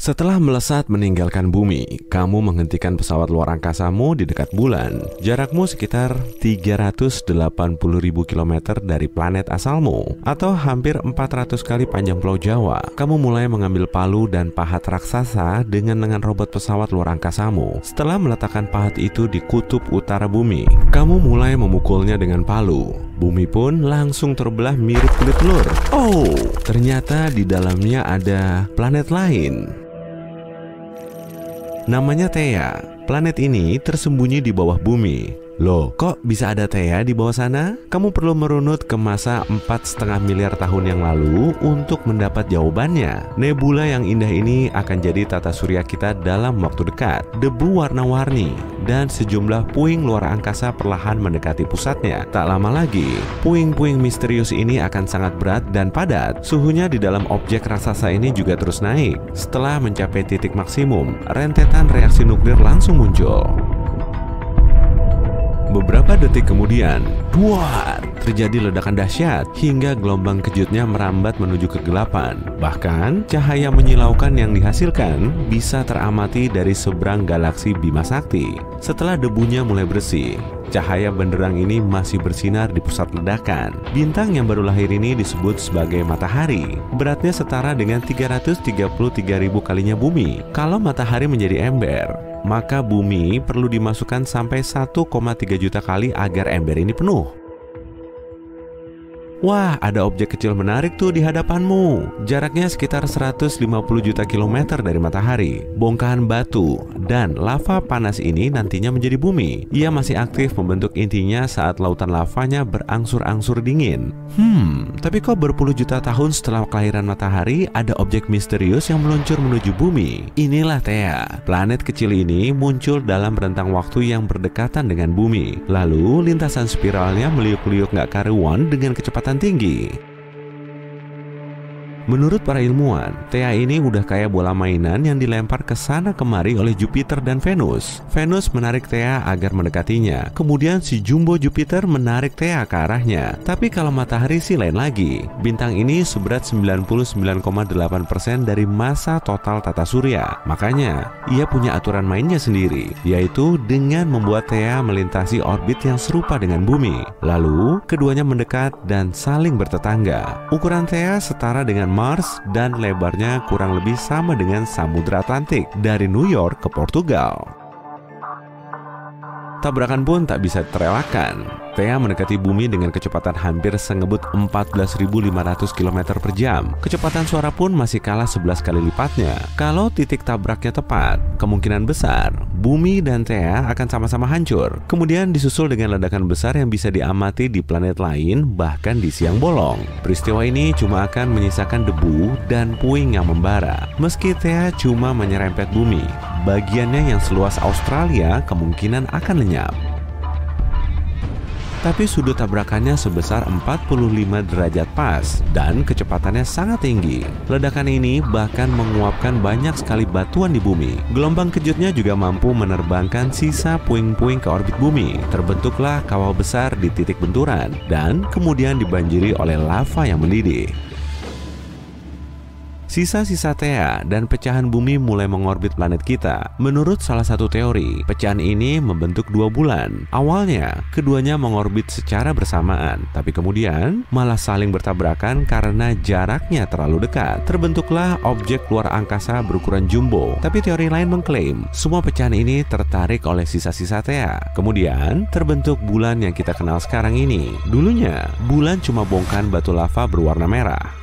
Setelah melesat meninggalkan bumi, kamu menghentikan pesawat luar angkasamu di dekat bulan. Jarakmu sekitar 380.000 km dari planet asalmu, atau hampir 400 kali panjang Pulau Jawa. Kamu mulai mengambil palu dan pahat raksasa dengan lengan robot pesawat luar angkasamu. Setelah meletakkan pahat itu di kutub utara bumi, kamu mulai memukulnya dengan palu. Bumi pun langsung terbelah mirip kulit telur. Oh, ternyata di dalamnya ada planet lain. Namanya Theia. Planet ini tersembunyi di bawah bumi. Loh, kok bisa ada Theia di bawah sana? Kamu perlu merunut ke masa 4,5 miliar tahun yang lalu untuk mendapat jawabannya. Nebula yang indah ini akan jadi tata surya kita dalam waktu dekat. Debu warna-warni dan sejumlah puing luar angkasa perlahan mendekati pusatnya. Tak lama lagi, puing-puing misterius ini akan sangat berat dan padat. Suhunya di dalam objek raksasa ini juga terus naik. Setelah mencapai titik maksimum, rentetan reaksi nuklir langsung muncul. Beberapa detik kemudian, buat, terjadi ledakan dahsyat hingga gelombang kejutnya merambat menuju kegelapan. Bahkan, cahaya menyilaukan yang dihasilkan bisa teramati dari seberang galaksi Bima Sakti. Setelah debunya mulai bersih, cahaya benderang ini masih bersinar di pusat ledakan. Bintang yang baru lahir ini disebut sebagai matahari. Beratnya setara dengan 333.000 kalinya bumi. Kalau matahari menjadi ember, maka bumi perlu dimasukkan sampai 1,3 juta kali agar ember ini penuh. Wah, ada objek kecil menarik tuh di hadapanmu. Jaraknya sekitar 150 juta kilometer dari matahari. Bongkahan batu dan lava panas ini nantinya menjadi bumi. Ia masih aktif membentuk intinya saat lautan lavanya berangsur-angsur dingin. Tapi kok berpuluh juta tahun setelah kelahiran matahari ada objek misterius yang meluncur menuju bumi? Inilah Theia. Planet kecil ini muncul dalam rentang waktu yang berdekatan dengan bumi. Lalu lintasan spiralnya meliuk-liuk gak karuan dengan kecepatan tinggi. Menurut para ilmuwan, Theia ini udah kayak bola mainan yang dilempar ke sana kemari oleh Jupiter dan Venus. Venus menarik Theia agar mendekatinya. Kemudian si Jumbo Jupiter menarik Theia ke arahnya. Tapi kalau matahari sih lain lagi. Bintang ini seberat 99,8% dari massa total tata surya. Makanya, ia punya aturan mainnya sendiri, yaitu dengan membuat Theia melintasi orbit yang serupa dengan bumi. Lalu, keduanya mendekat dan saling bertetangga. Ukuran Theia setara dengan Mars dan lebarnya kurang lebih sama dengan Samudra Atlantik dari New York ke Portugal. Tabrakan pun tak bisa terelakkan. Theia mendekati bumi dengan kecepatan hampir sengebut 14.500 km per jam. Kecepatan suara pun masih kalah 11 kali lipatnya. Kalau titik tabraknya tepat, kemungkinan besar bumi dan Theia akan sama-sama hancur. Kemudian disusul dengan ledakan besar yang bisa diamati di planet lain, bahkan di siang bolong. Peristiwa ini cuma akan menyisakan debu dan puing yang membara. Meski Theia cuma menyerempet bumi, bagiannya yang seluas Australia kemungkinan akan lenyap. Tapi sudut tabrakannya sebesar 45 derajat pas dan kecepatannya sangat tinggi. Ledakan ini bahkan menguapkan banyak sekali batuan di bumi. Gelombang kejutnya juga mampu menerbangkan sisa puing-puing ke orbit bumi. Terbentuklah kawah besar di titik benturan dan kemudian dibanjiri oleh lava yang mendidih. Sisa-sisa Theia dan pecahan bumi mulai mengorbit planet kita. Menurut salah satu teori, pecahan ini membentuk dua bulan. Awalnya, keduanya mengorbit secara bersamaan, tapi kemudian malah saling bertabrakan karena jaraknya terlalu dekat. Terbentuklah objek luar angkasa berukuran jumbo. Tapi teori lain mengklaim, semua pecahan ini tertarik oleh sisa-sisa Theia. Kemudian, terbentuk bulan yang kita kenal sekarang ini. Dulunya, bulan cuma bongkahan batu lava berwarna merah.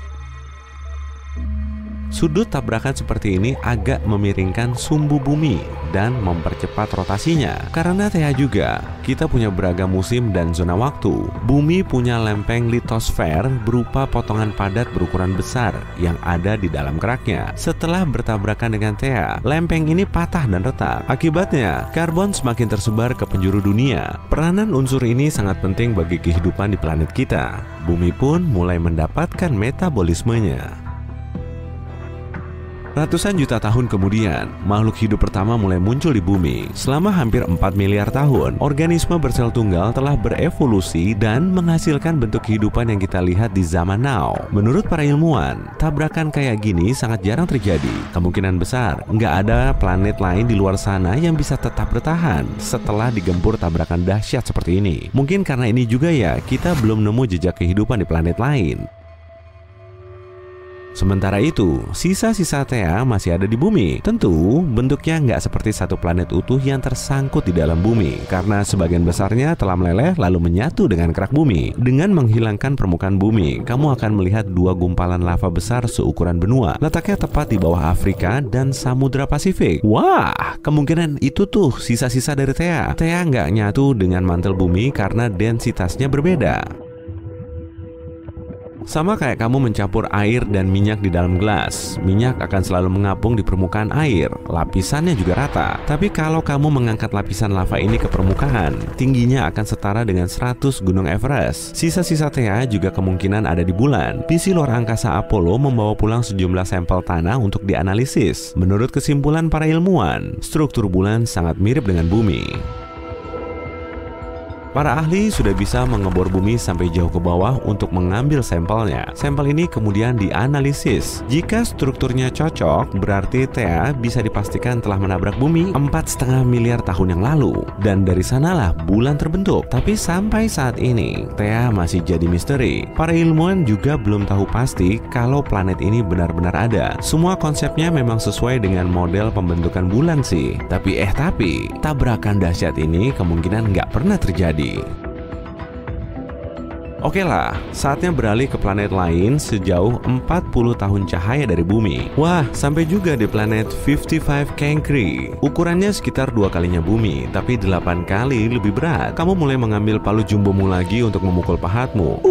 Sudut tabrakan seperti ini agak memiringkan sumbu bumi dan mempercepat rotasinya. Karena Theia juga, kita punya beragam musim dan zona waktu. Bumi punya lempeng litosfer berupa potongan padat berukuran besar yang ada di dalam keraknya. Setelah bertabrakan dengan Theia, lempeng ini patah dan retak. Akibatnya, karbon semakin tersebar ke penjuru dunia. Peranan unsur ini sangat penting bagi kehidupan di planet kita. Bumi pun mulai mendapatkan metabolismenya. Ratusan juta tahun kemudian, makhluk hidup pertama mulai muncul di bumi. Selama hampir 4 miliar tahun, organisme bersel tunggal telah berevolusi dan menghasilkan bentuk kehidupan yang kita lihat di zaman now. Menurut para ilmuwan, tabrakan kayak gini sangat jarang terjadi. Kemungkinan besar, nggak ada planet lain di luar sana yang bisa tetap bertahan setelah digempur tabrakan dahsyat seperti ini. Mungkin karena ini juga ya, kita belum nemu jejak kehidupan di planet lain. Sementara itu, sisa-sisa Theia masih ada di bumi. Tentu, bentuknya nggak seperti satu planet utuh yang tersangkut di dalam bumi, karena sebagian besarnya telah meleleh lalu menyatu dengan kerak bumi. Dengan menghilangkan permukaan bumi, kamu akan melihat dua gumpalan lava besar seukuran benua, letaknya tepat di bawah Afrika dan Samudra Pasifik. Wah, kemungkinan itu tuh sisa-sisa dari Theia. Theia nggak nyatu dengan mantel bumi karena densitasnya berbeda. Sama kayak kamu mencampur air dan minyak di dalam gelas, minyak akan selalu mengapung di permukaan air, lapisannya juga rata. Tapi kalau kamu mengangkat lapisan lava ini ke permukaan, tingginya akan setara dengan 100 gunung Everest. Sisa-sisa Theia juga kemungkinan ada di bulan. Misi luar angkasa Apollo membawa pulang sejumlah sampel tanah untuk dianalisis. Menurut kesimpulan para ilmuwan, struktur bulan sangat mirip dengan bumi. Para ahli sudah bisa mengebor bumi sampai jauh ke bawah untuk mengambil sampelnya. Sampel ini kemudian dianalisis. Jika strukturnya cocok, berarti Theia bisa dipastikan telah menabrak bumi 4,5 miliar tahun yang lalu. Dan dari sanalah bulan terbentuk. Tapi sampai saat ini, Theia masih jadi misteri. Para ilmuwan juga belum tahu pasti kalau planet ini benar-benar ada. Semua konsepnya memang sesuai dengan model pembentukan bulan sih. Tapi tabrakan dahsyat ini kemungkinan nggak pernah terjadi. Oke lah, saatnya beralih ke planet lain sejauh 40 tahun cahaya dari bumi. Wah, sampai juga di planet 55 Cancri. Ukurannya sekitar 2 kalinya bumi, tapi 8 kali lebih berat. Kamu mulai mengambil palu jumbomu lagi untuk memukul pahatmu.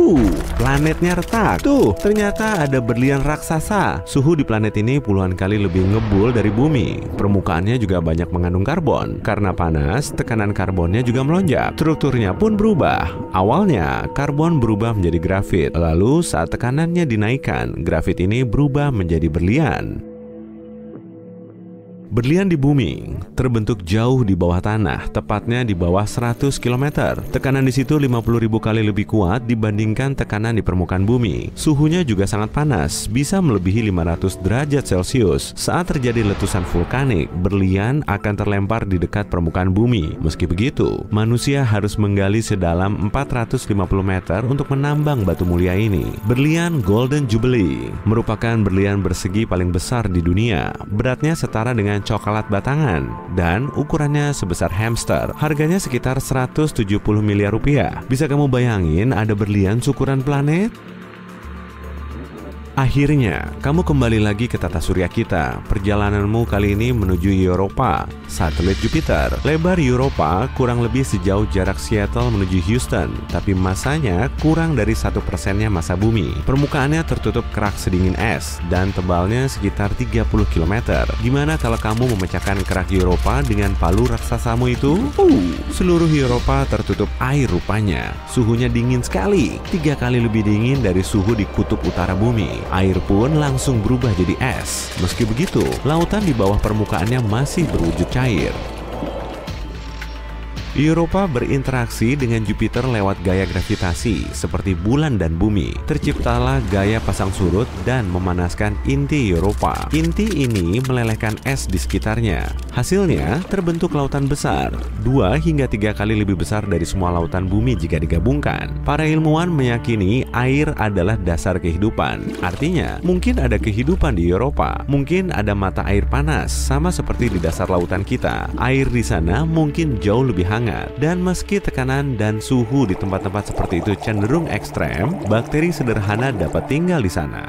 Planetnya retak. Tuh, ternyata ada berlian raksasa. Suhu di planet ini puluhan kali lebih ngebul dari bumi. Permukaannya juga banyak mengandung karbon. Karena panas, tekanan karbonnya juga melonjak. Strukturnya pun berubah. Awalnya, karbon berubah menjadi grafit. Lalu saat tekanannya dinaikkan, grafit ini berubah menjadi berlian. Berlian di bumi terbentuk jauh di bawah tanah, tepatnya di bawah 100 km. Tekanan di situ 50.000 kali lebih kuat dibandingkan tekanan di permukaan bumi. Suhunya juga sangat panas, bisa melebihi 500 derajat Celcius. Saat terjadi letusan vulkanik, berlian akan terlempar di dekat permukaan bumi. Meski begitu, manusia harus menggali sedalam 450 meter untuk menambang batu mulia ini. Berlian Golden Jubilee merupakan berlian bersegi paling besar di dunia. Beratnya setara dengan coklat batangan dan ukurannya sebesar hamster. Harganya sekitar 170 miliar rupiah. Bisa kamu bayangin ada berlian seukuran planet? Akhirnya, kamu kembali lagi ke tata surya kita. Perjalananmu kali ini menuju Europa, satelit Jupiter. Lebar Europa kurang lebih sejauh jarak Seattle menuju Houston, tapi masanya kurang dari 1%-nya massa bumi. Permukaannya tertutup kerak sedingin es, dan tebalnya sekitar 30 km. Gimana kalau kamu memecahkan kerak Europa dengan palu raksasamu itu? Seluruh Europa tertutup air rupanya. Suhunya dingin sekali, 3 kali lebih dingin dari suhu di kutub utara bumi. Air pun langsung berubah jadi es. Meski begitu, lautan di bawah permukaannya masih berwujud cair. Europa berinteraksi dengan Jupiter lewat gaya gravitasi seperti bulan dan bumi. Terciptalah gaya pasang surut dan memanaskan inti Europa. Inti ini melelehkan es di sekitarnya. Hasilnya terbentuk lautan besar, 2 hingga 3 kali lebih besar dari semua lautan bumi jika digabungkan. Para ilmuwan meyakini air adalah dasar kehidupan. Artinya, mungkin ada kehidupan di Europa. Mungkin ada mata air panas, sama seperti di dasar lautan kita. Air di sana mungkin jauh lebih hangat. Dan meski tekanan dan suhu di tempat-tempat seperti itu cenderung ekstrem, bakteri sederhana dapat tinggal di sana.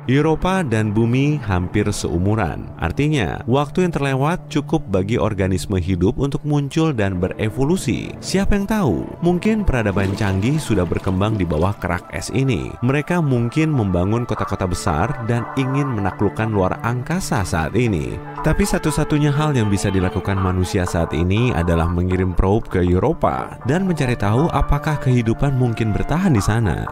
Europa dan bumi hampir seumuran. Artinya, waktu yang terlewat cukup bagi organisme hidup untuk muncul dan berevolusi. Siapa yang tahu? Mungkin peradaban canggih sudah berkembang di bawah kerak es ini. Mereka mungkin membangun kota-kota besar dan ingin menaklukkan luar angkasa saat ini. Tapi satu-satunya hal yang bisa dilakukan manusia saat ini adalah mengirim probe ke Europa dan mencari tahu apakah kehidupan mungkin bertahan di sana.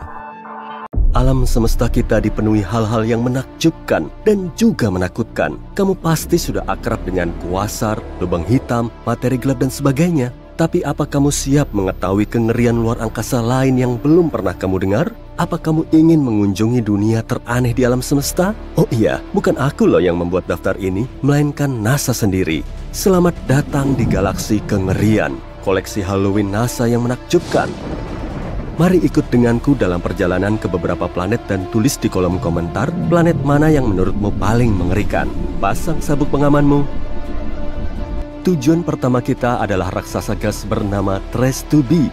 Alam semesta kita dipenuhi hal-hal yang menakjubkan dan juga menakutkan. Kamu pasti sudah akrab dengan kuasar, lubang hitam, materi gelap dan sebagainya. Tapi apa kamu siap mengetahui kengerian luar angkasa lain yang belum pernah kamu dengar? Apa kamu ingin mengunjungi dunia teraneh di alam semesta? Oh iya, bukan aku loh yang membuat daftar ini, melainkan NASA sendiri. Selamat datang di galaksi kengerian, koleksi Halloween NASA yang menakjubkan. Mari ikut denganku dalam perjalanan ke beberapa planet dan tulis di kolom komentar planet mana yang menurutmu paling mengerikan. Pasang sabuk pengamanmu. Tujuan pertama kita adalah raksasa gas bernama Trace 2B.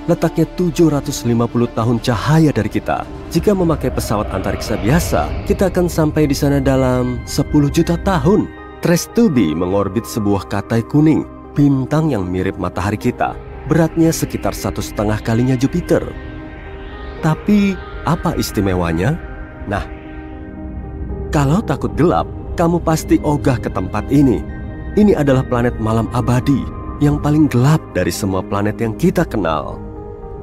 Letaknya 750 tahun cahaya dari kita. Jika memakai pesawat antariksa biasa, kita akan sampai di sana dalam 10 juta tahun. Trace 2B mengorbit sebuah katai kuning, bintang yang mirip matahari kita. Beratnya sekitar 1,5 kalinya Jupiter. Tapi apa istimewanya? Nah, kalau takut gelap, kamu pasti ogah ke tempat ini. Ini adalah planet malam abadi yang paling gelap dari semua planet yang kita kenal.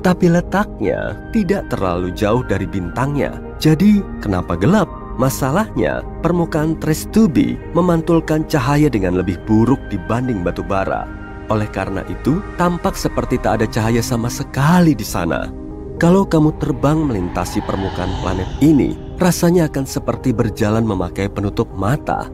Tapi letaknya tidak terlalu jauh dari bintangnya. Jadi, kenapa gelap? Masalahnya, permukaan Trace 2B memantulkan cahaya dengan lebih buruk dibanding batu bara. Oleh karena itu, tampak seperti tak ada cahaya sama sekali di sana. Kalau kamu terbang melintasi permukaan planet ini, rasanya akan seperti berjalan memakai penutup mata.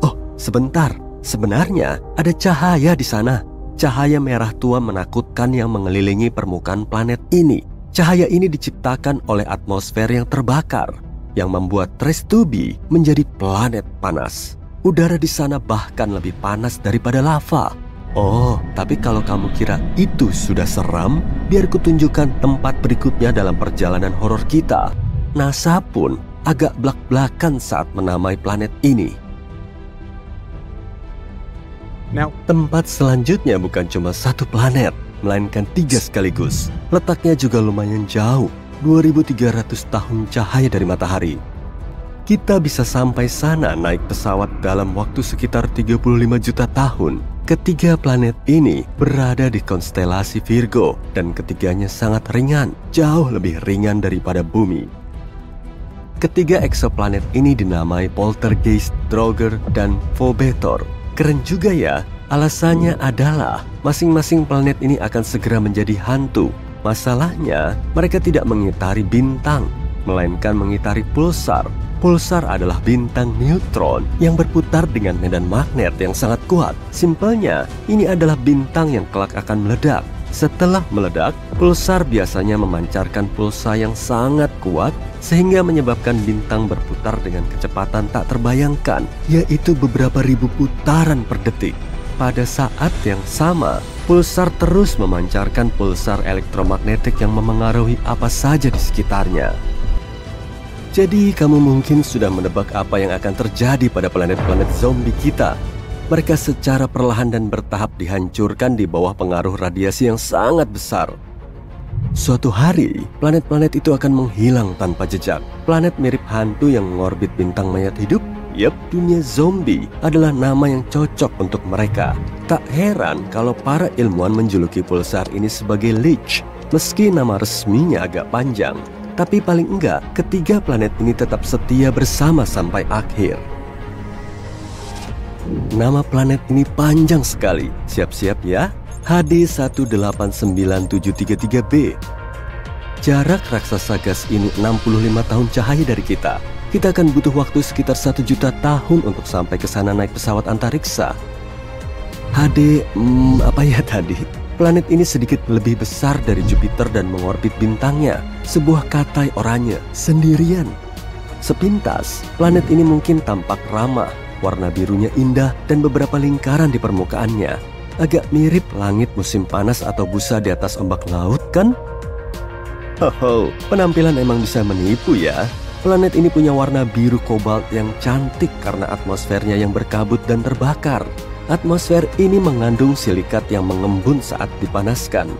Oh, sebentar. Sebenarnya ada cahaya di sana. Cahaya merah tua menakutkan yang mengelilingi permukaan planet ini. Cahaya ini diciptakan oleh atmosfer yang terbakar, yang membuat Trace 2B menjadi planet panas. Udara di sana bahkan lebih panas daripada lava. Oh, tapi kalau kamu kira itu sudah seram, biar kutunjukkan tempat berikutnya dalam perjalanan horor kita. NASA pun agak blak-blakan saat menamai planet ini. Tempat selanjutnya bukan cuma satu planet, melainkan 3 sekaligus. Letaknya juga lumayan jauh, 2300 tahun cahaya dari matahari. Kita bisa sampai sana naik pesawat dalam waktu sekitar 35 juta tahun. Ketiga planet ini berada di konstelasi Virgo dan ketiganya sangat ringan, jauh lebih ringan daripada bumi. Ketiga eksoplanet ini dinamai Poltergeist, Draugr, dan Phobetor. Keren juga ya, alasannya adalah masing-masing planet ini akan segera menjadi hantu. Masalahnya, mereka tidak mengitari bintang, melainkan mengitari pulsar. Pulsar adalah bintang neutron yang berputar dengan medan magnet yang sangat kuat. Simpelnya, ini adalah bintang yang kelak akan meledak. Setelah meledak, pulsar biasanya memancarkan pulsa yang sangat kuat sehingga menyebabkan bintang berputar dengan kecepatan tak terbayangkan, yaitu beberapa ribu putaran per detik. Pada saat yang sama, pulsar terus memancarkan pulsar elektromagnetik yang memengaruhi apa saja di sekitarnya. Jadi kamu mungkin sudah menebak apa yang akan terjadi pada planet-planet zombie kita. Mereka secara perlahan dan bertahap dihancurkan di bawah pengaruh radiasi yang sangat besar. Suatu hari, planet-planet itu akan menghilang tanpa jejak. Planet mirip hantu yang mengorbit bintang mayat hidup. Yep, dunia zombie adalah nama yang cocok untuk mereka. Tak heran kalau para ilmuwan menjuluki pulsar ini sebagai Lich, meski nama resminya agak panjang. Tapi paling enggak, ketiga planet ini tetap setia bersama sampai akhir. Nama planet ini panjang sekali. Siap-siap ya. HD 189733b. Jarak raksasa gas ini 65 tahun cahaya dari kita. Kita akan butuh waktu sekitar 1 juta tahun untuk sampai ke sana naik pesawat antariksa. HD, apa ya tadi? Planet ini sedikit lebih besar dari Jupiter dan mengorbit bintangnya, sebuah katai oranye, sendirian. Sepintas, planet ini mungkin tampak ramah, warna birunya indah dan beberapa lingkaran di permukaannya. Agak mirip langit musim panas atau busa di atas ombak laut, kan? Hoho, penampilan emang bisa menipu ya. Planet ini punya warna biru kobalt yang cantik karena atmosfernya yang berkabut dan terbakar. Atmosfer ini mengandung silikat yang mengembun saat dipanaskan.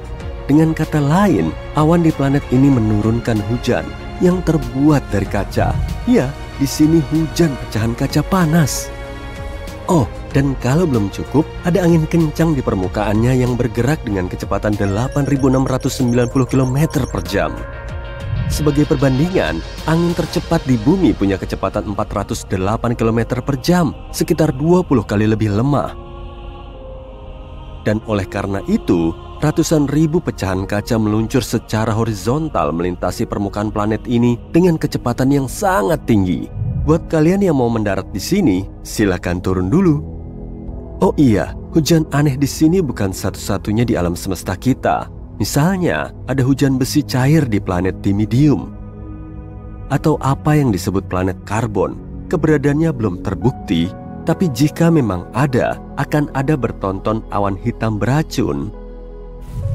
Dengan kata lain, awan di planet ini menurunkan hujan yang terbuat dari kaca. Ya, di sini hujan pecahan kaca panas. Oh, dan kalau belum cukup, ada angin kencang di permukaannya yang bergerak dengan kecepatan 8.690 km per jam. Sebagai perbandingan, angin tercepat di bumi punya kecepatan 408 km per jam, sekitar 20 kali lebih lemah. Dan oleh karena itu, ratusan ribu pecahan kaca meluncur secara horizontal melintasi permukaan planet ini dengan kecepatan yang sangat tinggi. Buat kalian yang mau mendarat di sini, silakan turun dulu. Oh iya, hujan aneh di sini bukan satu-satunya di alam semesta kita. Misalnya, ada hujan besi cair di planet Dimidium. Atau apa yang disebut planet karbon. Keberadaannya belum terbukti, tapi jika memang ada, akan ada bertonton awan hitam beracun.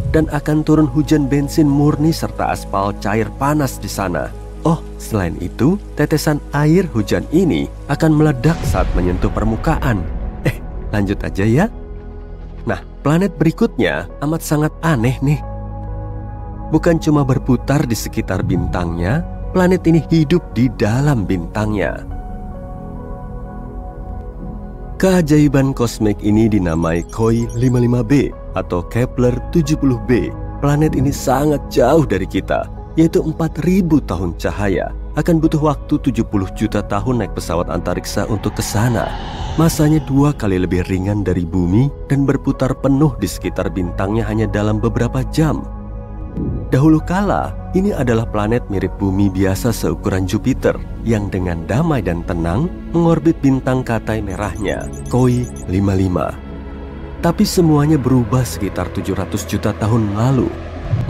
Dan akan turun hujan bensin murni serta aspal cair panas di sana. Oh, selain itu, tetesan air hujan ini akan meledak saat menyentuh permukaan. Lanjut aja ya. Nah, planet berikutnya amat sangat aneh nih. Bukan cuma berputar di sekitar bintangnya, planet ini hidup di dalam bintangnya. Keajaiban kosmik ini dinamai KOI 55b atau Kepler 70b. Planet ini sangat jauh dari kita, yaitu 4.000 tahun cahaya. Akan butuh waktu 70 juta tahun naik pesawat antariksa untuk ke sana. Masanya 2 kali lebih ringan dari bumi dan berputar penuh di sekitar bintangnya hanya dalam beberapa jam. Dahulu kala, ini adalah planet mirip bumi biasa seukuran Jupiter yang dengan damai dan tenang mengorbit bintang Katai merahnya, KOI 55. Tapi semuanya berubah sekitar 700 juta tahun lalu.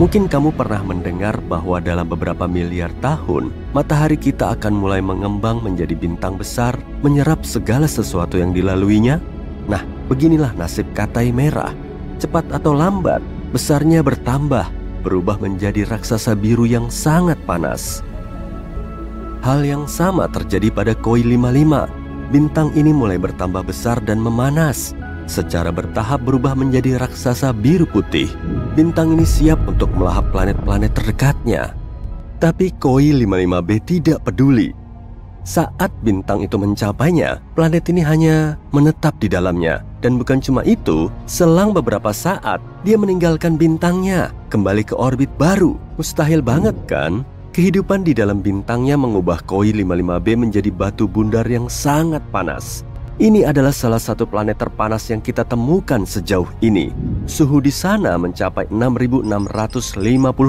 Mungkin kamu pernah mendengar bahwa dalam beberapa miliar tahun, matahari kita akan mulai mengembang menjadi bintang besar, menyerap segala sesuatu yang dilaluinya. Nah, beginilah nasib Katai merah. Cepat atau lambat, besarnya bertambah, berubah menjadi raksasa biru yang sangat panas. Hal yang sama terjadi pada KOI 55. Bintang ini mulai bertambah besar dan memanas. Secara bertahap berubah menjadi raksasa biru putih. Bintang ini siap untuk melahap planet-planet terdekatnya. Tapi KOI 55b tidak peduli. Saat bintang itu mencapainya, planet ini hanya menetap di dalamnya. Dan bukan cuma itu, selang beberapa saat, dia meninggalkan bintangnya, kembali ke orbit baru. Mustahil banget kan? Kehidupan di dalam bintangnya mengubah KOI 55b menjadi batu bundar yang sangat panas. Ini adalah salah satu planet terpanas yang kita temukan sejauh ini. Suhu di sana mencapai 6.650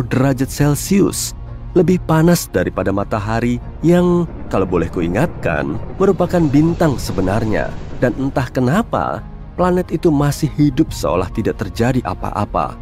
derajat Celcius. Lebih panas daripada matahari yang, kalau boleh kuingatkan, merupakan bintang sebenarnya. Dan entah kenapa, planet itu masih hidup seolah tidak terjadi apa-apa.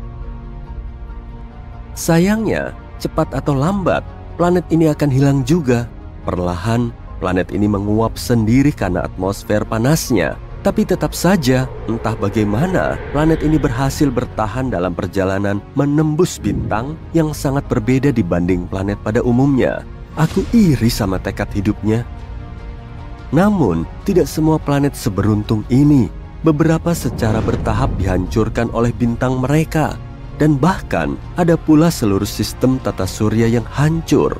Sayangnya, cepat atau lambat, planet ini akan hilang juga. Perlahan, planet ini menguap sendiri karena atmosfer panasnya. Tapi tetap saja, entah bagaimana, planet ini berhasil bertahan dalam perjalanan menembus bintang yang sangat berbeda dibanding planet pada umumnya. Aku iri sama tekad hidupnya. Namun, tidak semua planet seberuntung ini. Beberapa secara bertahap dihancurkan oleh bintang mereka. Dan bahkan, ada pula seluruh sistem tata surya yang hancur.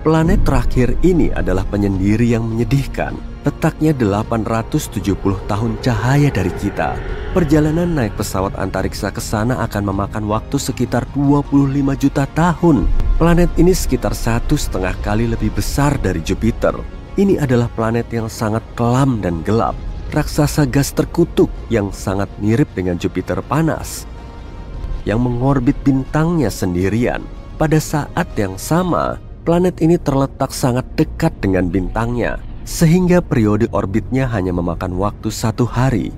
Planet terakhir ini adalah penyendiri yang menyedihkan. Letaknya 870 tahun cahaya dari kita. Perjalanan naik pesawat antariksa ke sana akan memakan waktu sekitar 25 juta tahun. Planet ini sekitar 1,5 kali lebih besar dari Jupiter. Ini adalah planet yang sangat kelam dan gelap. Raksasa gas terkutuk yang sangat mirip dengan Jupiter panas, yang mengorbit bintangnya sendirian. Pada saat yang sama, planet ini terletak sangat dekat dengan bintangnya, sehingga periode orbitnya hanya memakan waktu 1 hari.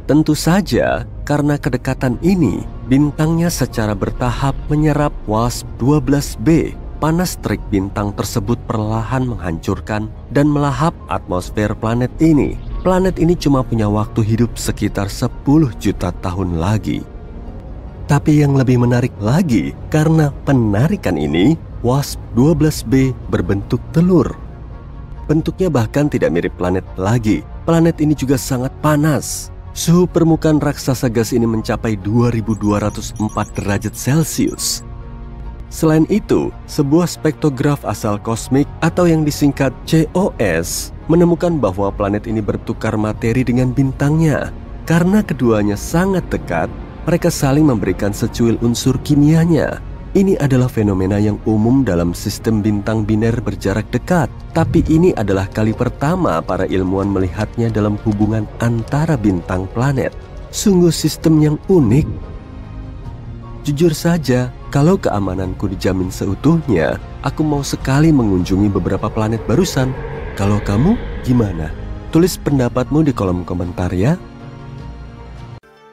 Tentu saja, karena kedekatan ini, bintangnya secara bertahap menyerap WASP-12b. Panas terik bintang tersebut perlahan menghancurkan dan melahap atmosfer planet ini. Planet ini cuma punya waktu hidup sekitar 10 juta tahun lagi. Tapi yang lebih menarik lagi, karena penarikan ini, WASP-12b berbentuk telur. Bentuknya bahkan tidak mirip planet lagi. Planet ini juga sangat panas. Suhu permukaan raksasa gas ini mencapai 2204 derajat Celcius. Selain itu, sebuah spektograf asal kosmik atau yang disingkat COS menemukan bahwa planet ini bertukar materi dengan bintangnya. Karena keduanya sangat dekat, mereka saling memberikan secuil unsur kimianya. Ini adalah fenomena yang umum dalam sistem bintang biner berjarak dekat. Tapi ini adalah kali pertama para ilmuwan melihatnya dalam hubungan antara bintang planet. Sungguh sistem yang unik. Jujur saja, kalau keamananku dijamin seutuhnya, aku mau sekali mengunjungi beberapa planet barusan. Kalau kamu, gimana? Tulis pendapatmu di kolom komentar ya.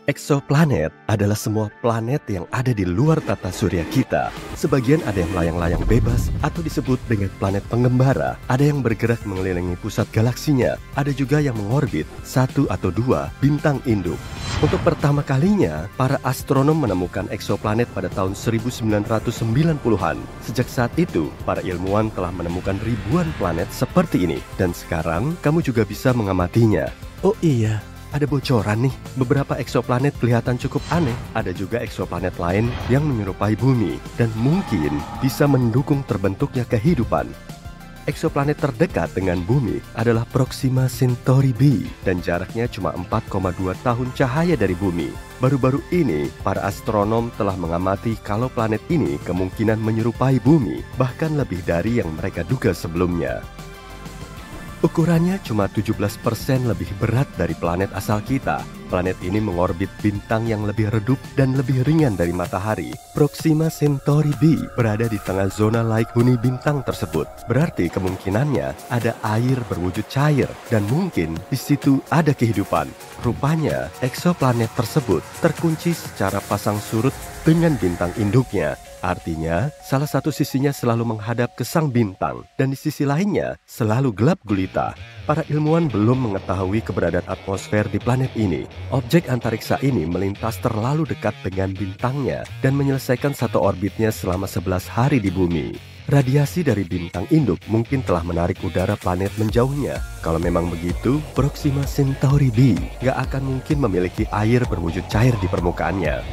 Eksoplanet adalah semua planet yang ada di luar tata surya kita. Sebagian ada yang melayang-layang bebas atau disebut dengan planet pengembara. Ada yang bergerak mengelilingi pusat galaksinya. Ada juga yang mengorbit 1 atau 2 bintang induk. Untuk pertama kalinya, para astronom menemukan eksoplanet pada tahun 1990-an. Sejak saat itu, para ilmuwan telah menemukan ribuan planet seperti ini. Dan sekarang, kamu juga bisa mengamatinya. Oh iya, ada bocoran nih, beberapa eksoplanet kelihatan cukup aneh. Ada juga eksoplanet lain yang menyerupai bumi dan mungkin bisa mendukung terbentuknya kehidupan. Eksoplanet terdekat dengan bumi adalah Proxima Centauri b dan jaraknya cuma 4,2 tahun cahaya dari bumi. Baru-baru ini, para astronom telah mengamati kalau planet ini kemungkinan menyerupai bumi, bahkan lebih dari yang mereka duga sebelumnya. Ukurannya cuma 17% lebih berat dari planet asal kita. Planet ini mengorbit bintang yang lebih redup dan lebih ringan dari matahari. Proxima Centauri b berada di tengah zona Lake Huni bintang tersebut. Berarti kemungkinannya ada air berwujud cair dan mungkin di situ ada kehidupan. Rupanya, eksoplanet tersebut terkunci secara pasang surut dengan bintang induknya. Artinya, salah satu sisinya selalu menghadap ke sang bintang, dan di sisi lainnya selalu gelap gulita. Para ilmuwan belum mengetahui keberadaan atmosfer di planet ini. Objek antariksa ini melintas terlalu dekat dengan bintangnya dan menyelesaikan satu orbitnya selama 11 hari di bumi. Radiasi dari bintang induk mungkin telah menarik udara planet menjauhnya. Kalau memang begitu, Proxima Centauri b gak akan mungkin memiliki air berwujud cair di permukaannya.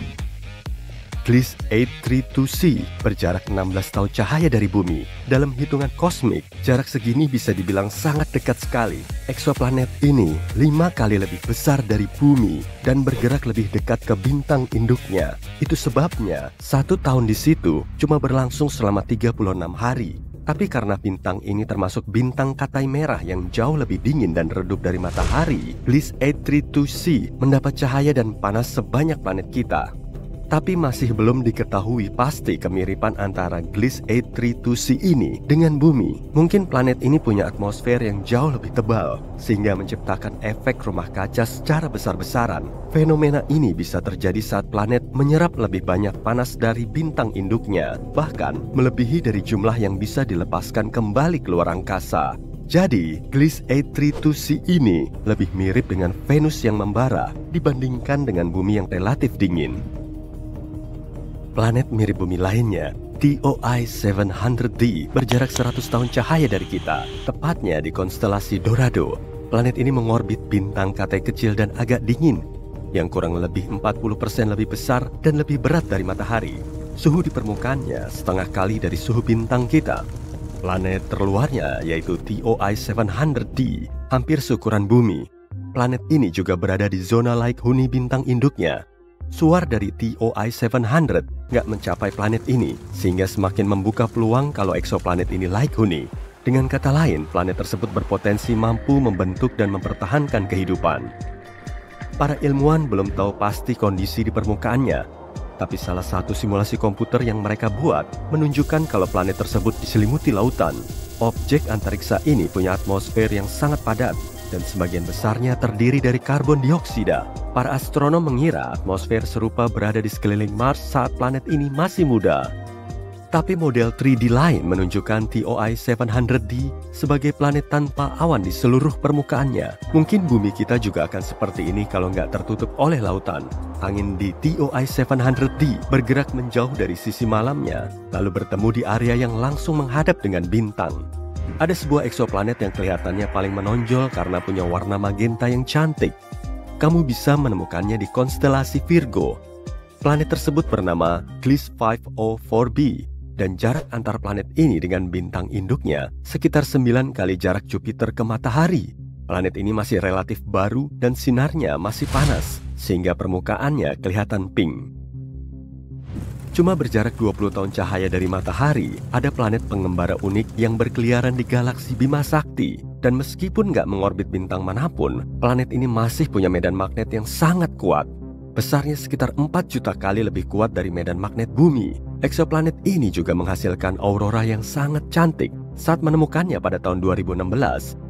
Gliese 832c berjarak 16 tahun cahaya dari bumi. Dalam hitungan kosmik, jarak segini bisa dibilang sangat dekat sekali. Eksoplanet ini 5 kali lebih besar dari bumi dan bergerak lebih dekat ke bintang induknya. Itu sebabnya 1 tahun di situ cuma berlangsung selama 36 hari. Tapi karena bintang ini termasuk bintang katai merah yang jauh lebih dingin dan redup dari matahari, Gliese 832c mendapat cahaya dan panas sebanyak planet kita. Tapi masih belum diketahui pasti kemiripan antara Gliese 832c ini dengan bumi. Mungkin planet ini punya atmosfer yang jauh lebih tebal, sehingga menciptakan efek rumah kaca secara besar-besaran. Fenomena ini bisa terjadi saat planet menyerap lebih banyak panas dari bintang induknya, bahkan melebihi dari jumlah yang bisa dilepaskan kembali keluar angkasa. Jadi, Gliese 832c ini lebih mirip dengan Venus yang membara dibandingkan dengan bumi yang relatif dingin. Planet mirip bumi lainnya, TOI 700d, berjarak 100 tahun cahaya dari kita, tepatnya di konstelasi Dorado. Planet ini mengorbit bintang katai kecil dan agak dingin, yang kurang lebih 40% lebih besar dan lebih berat dari matahari. Suhu di permukaannya setengah kali dari suhu bintang kita. Planet terluarnya, yaitu TOI 700d, hampir seukuran bumi. Planet ini juga berada di zona Lake Huni bintang induknya. Suar dari TOI 700 nggak mencapai planet ini, sehingga semakin membuka peluang kalau eksoplanet ini Lake Huni. Dengan kata lain, planet tersebut berpotensi mampu membentuk dan mempertahankan kehidupan. Para ilmuwan belum tahu pasti kondisi di permukaannya, tapi salah satu simulasi komputer yang mereka buat menunjukkan kalau planet tersebut diselimuti lautan. Objek antariksa ini punya atmosfer yang sangat padat, dan sebagian besarnya terdiri dari karbon dioksida. Para astronom mengira atmosfer serupa berada di sekeliling Mars saat planet ini masih muda. Tapi model 3D lain menunjukkan TOI 700d sebagai planet tanpa awan di seluruh permukaannya. Mungkin bumi kita juga akan seperti ini kalau nggak tertutup oleh lautan. Angin di TOI 700d bergerak menjauh dari sisi malamnya, lalu bertemu di area yang langsung menghadap dengan bintang. Ada sebuah eksoplanet yang kelihatannya paling menonjol karena punya warna magenta yang cantik. Kamu bisa menemukannya di konstelasi Virgo. Planet tersebut bernama Gliese 504b, dan jarak antar planet ini dengan bintang induknya sekitar 9 kali jarak Jupiter ke matahari. Planet ini masih relatif baru dan sinarnya masih panas, sehingga permukaannya kelihatan pink. Cuma berjarak 20 tahun cahaya dari matahari, ada planet pengembara unik yang berkeliaran di galaksi Bima Sakti. Dan meskipun nggak mengorbit bintang manapun, planet ini masih punya medan magnet yang sangat kuat. Besarnya sekitar 4 juta kali lebih kuat dari medan magnet bumi. Eksoplanet ini juga menghasilkan aurora yang sangat cantik. Saat menemukannya pada tahun 2016,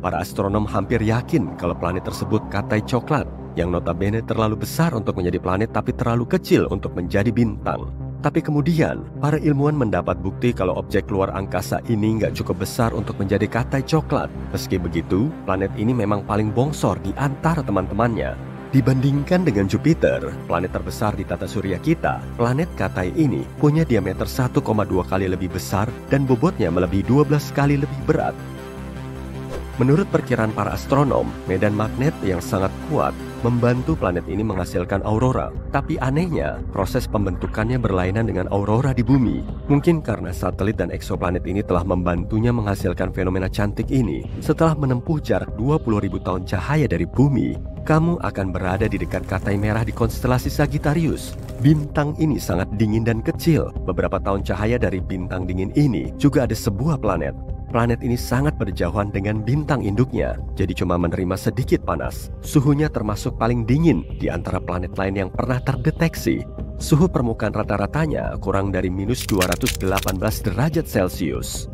para astronom hampir yakin kalau planet tersebut katai coklat, yang notabene terlalu besar untuk menjadi planet tapi terlalu kecil untuk menjadi bintang. Tapi kemudian, para ilmuwan mendapat bukti kalau objek luar angkasa ini nggak cukup besar untuk menjadi katai coklat. Meski begitu, planet ini memang paling bongsor di antara teman-temannya. Dibandingkan dengan Jupiter, planet terbesar di tata surya kita, planet katai ini punya diameter 1,2 kali lebih besar dan bobotnya melebihi 12 kali lebih berat. Menurut perkiraan para astronom, medan magnet yang sangat kuat membantu planet ini menghasilkan aurora. Tapi anehnya, proses pembentukannya berlainan dengan aurora di bumi. Mungkin karena satelit dan eksoplanet ini telah membantunya menghasilkan fenomena cantik ini. Setelah menempuh jarak 20.000 tahun cahaya dari bumi, kamu akan berada di dekat katai merah di konstelasi Sagittarius. Bintang ini sangat dingin dan kecil. Beberapa tahun cahaya dari bintang dingin ini juga ada sebuah planet. Planet ini sangat berjauhan dengan bintang induknya, jadi cuma menerima sedikit panas. Suhunya termasuk paling dingin di antara planet lain yang pernah terdeteksi. Suhu permukaan rata-ratanya kurang dari minus 218 derajat Celcius.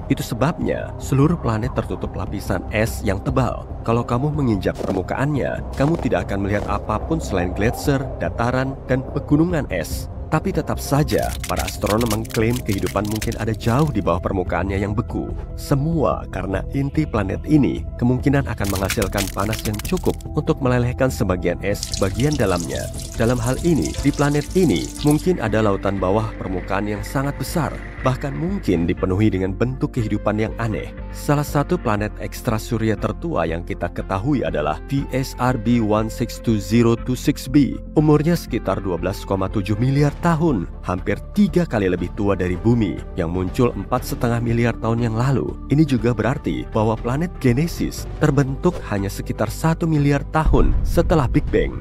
Itu sebabnya seluruh planet tertutup lapisan es yang tebal. Kalau kamu menginjak permukaannya, kamu tidak akan melihat apapun selain gletser, dataran, dan pegunungan es. Tapi tetap saja, para astronom mengklaim kehidupan mungkin ada jauh di bawah permukaannya yang beku. Semua karena inti planet ini kemungkinan akan menghasilkan panas yang cukup untuk melelehkan sebagian es bagian dalamnya. Dalam hal ini, di planet ini mungkin ada lautan bawah permukaan yang sangat besar, bahkan mungkin dipenuhi dengan bentuk kehidupan yang aneh. Salah satu planet ekstra surya tertua yang kita ketahui adalah VSRB 162026b. Umurnya sekitar 12,7 miliar tahun, hampir 3 kali lebih tua dari bumi yang muncul 4,5 miliar tahun yang lalu. Ini juga berarti bahwa planet Genesis terbentuk hanya sekitar 1 miliar tahun setelah Big Bang.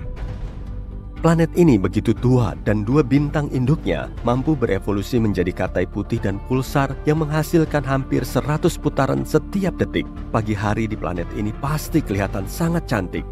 Planet ini begitu tua dan 2 bintang induknya mampu berevolusi menjadi katai putih dan pulsar yang menghasilkan hampir 100 putaran setiap detik. Pagi hari di planet ini pasti kelihatan sangat cantik.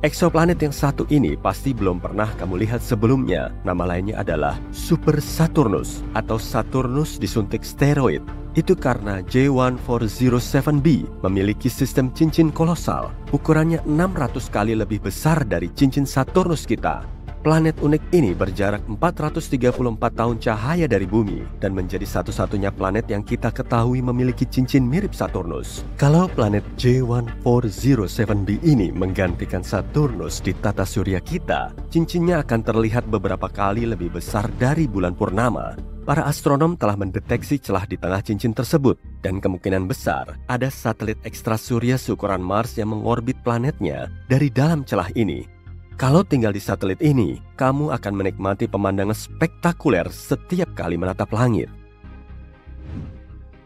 Eksoplanet yang satu ini pasti belum pernah kamu lihat sebelumnya. Nama lainnya adalah Super Saturnus atau Saturnus disuntik steroid. Itu karena J1407b memiliki sistem cincin kolosal. Ukurannya 600 kali lebih besar dari cincin Saturnus kita. Planet unik ini berjarak 434 tahun cahaya dari bumi dan menjadi satu-satunya planet yang kita ketahui memiliki cincin mirip Saturnus. Kalau planet J1407b ini menggantikan Saturnus di tata surya kita, cincinnya akan terlihat beberapa kali lebih besar dari bulan purnama. Para astronom telah mendeteksi celah di tengah cincin tersebut dan kemungkinan besar ada satelit ekstra surya seukuran Mars yang mengorbit planetnya dari dalam celah ini. Kalau tinggal di satelit ini, kamu akan menikmati pemandangan spektakuler setiap kali menatap langit.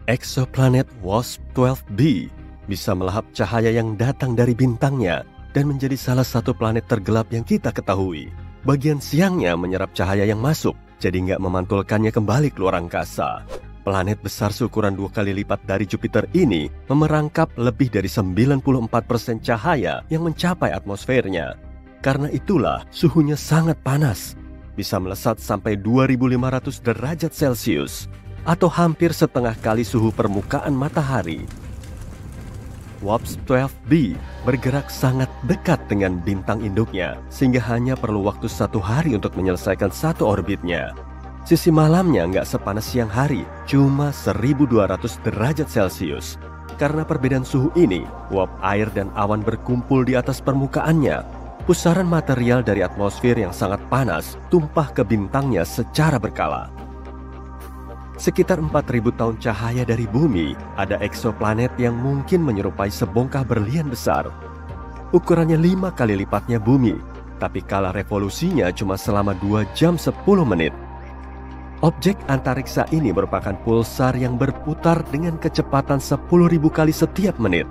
Eksoplanet WASP-12b bisa melahap cahaya yang datang dari bintangnya dan menjadi salah satu planet tergelap yang kita ketahui. Bagian siangnya menyerap cahaya yang masuk, jadi nggak memantulkannya kembali ke luar angkasa. Planet besar seukuran 2 kali lipat dari Jupiter ini memerangkap lebih dari 94% cahaya yang mencapai atmosfernya. Karena itulah suhunya sangat panas, bisa melesat sampai 2500 derajat Celcius atau hampir setengah kali suhu permukaan matahari. WASP-12b bergerak sangat dekat dengan bintang induknya sehingga hanya perlu waktu 1 hari untuk menyelesaikan satu orbitnya. Sisi malamnya nggak sepanas siang hari, cuma 1200 derajat Celcius. Karena perbedaan suhu ini, uap air dan awan berkumpul di atas permukaannya. Pusaran material dari atmosfer yang sangat panas tumpah ke bintangnya secara berkala. Sekitar 4000 tahun cahaya dari bumi, ada eksoplanet yang mungkin menyerupai sebongkah berlian besar. Ukurannya 5 kali lipatnya bumi, tapi kala revolusinya cuma selama 2 jam 10 menit. Objek antariksa ini merupakan pulsar yang berputar dengan kecepatan 10.000 kali setiap menit.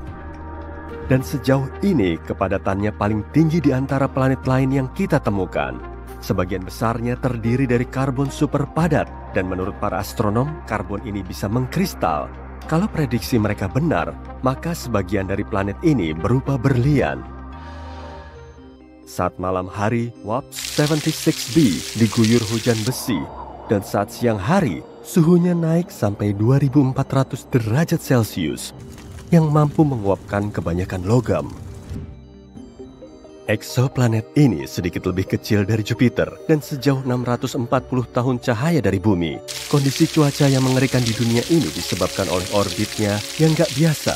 Dan sejauh ini kepadatannya paling tinggi di antara planet lain yang kita temukan. Sebagian besarnya terdiri dari karbon super padat, dan menurut para astronom, karbon ini bisa mengkristal. Kalau prediksi mereka benar, maka sebagian dari planet ini berupa berlian. Saat malam hari, WAPS-76b diguyur hujan besi, dan saat siang hari, suhunya naik sampai 2400 derajat Celcius, yang mampu menguapkan kebanyakan logam. Eksoplanet ini sedikit lebih kecil dari Jupiter dan sejauh 640 tahun cahaya dari bumi. Kondisi cuaca yang mengerikan di dunia ini disebabkan oleh orbitnya yang gak biasa.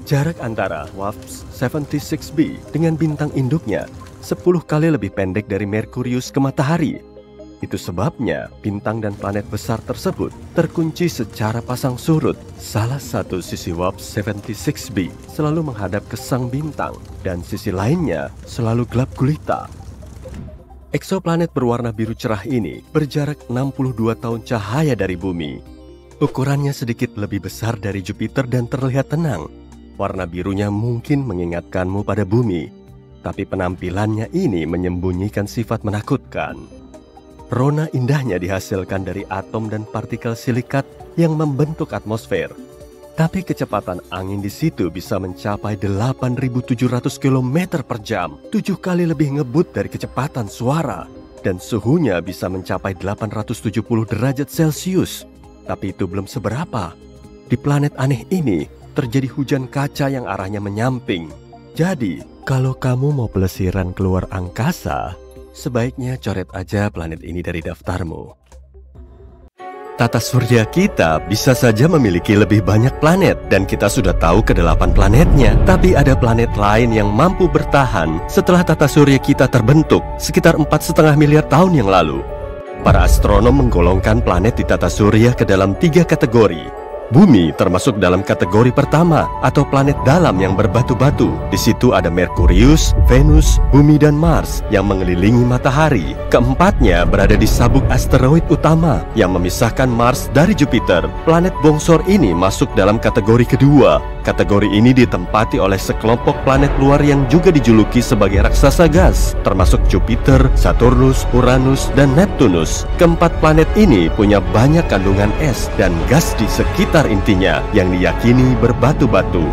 Jarak antara WAPS-76b dengan bintang induknya 10 kali lebih pendek dari Merkurius ke matahari. Itu sebabnya bintang dan planet besar tersebut terkunci secara pasang surut. Salah satu sisi WAPS-76b selalu menghadap ke sang bintang dan sisi lainnya selalu gelap gulita. Eksoplanet berwarna biru cerah ini berjarak 62 tahun cahaya dari bumi. Ukurannya sedikit lebih besar dari Jupiter dan terlihat tenang. Warna birunya mungkin mengingatkanmu pada bumi, tapi penampilannya ini menyembunyikan sifat menakutkan. Rona indahnya dihasilkan dari atom dan partikel silikat yang membentuk atmosfer. Tapi kecepatan angin di situ bisa mencapai 8.700 km per jam, 7 kali lebih ngebut dari kecepatan suara. Dan suhunya bisa mencapai 870 derajat Celcius. Tapi itu belum seberapa. Di planet aneh ini, terjadi hujan kaca yang arahnya menyamping. Jadi, kalau kamu mau pelesiran keluar angkasa, sebaiknya coret aja planet ini dari daftarmu. Tata surya kita bisa saja memiliki lebih banyak planet, dan kita sudah tahu ke-8 planetnya. Tapi ada planet lain yang mampu bertahan setelah tata surya kita terbentuk sekitar 4,5 miliar tahun yang lalu. Para astronom menggolongkan planet di tata surya ke dalam 3 kategori. Bumi termasuk dalam kategori pertama atau planet dalam yang berbatu-batu. Di situ ada Merkurius, Venus, Bumi dan Mars yang mengelilingi matahari. Keempatnya berada di sabuk asteroid utama yang memisahkan Mars dari Jupiter. Planet bongsor ini masuk dalam kategori kedua. Kategori ini ditempati oleh sekelompok planet luar yang juga dijuluki sebagai raksasa gas, termasuk Jupiter, Saturnus, Uranus, dan Neptunus. Keempat planet ini punya banyak kandungan es dan gas di sekitar intinya yang diyakini berbatu-batu.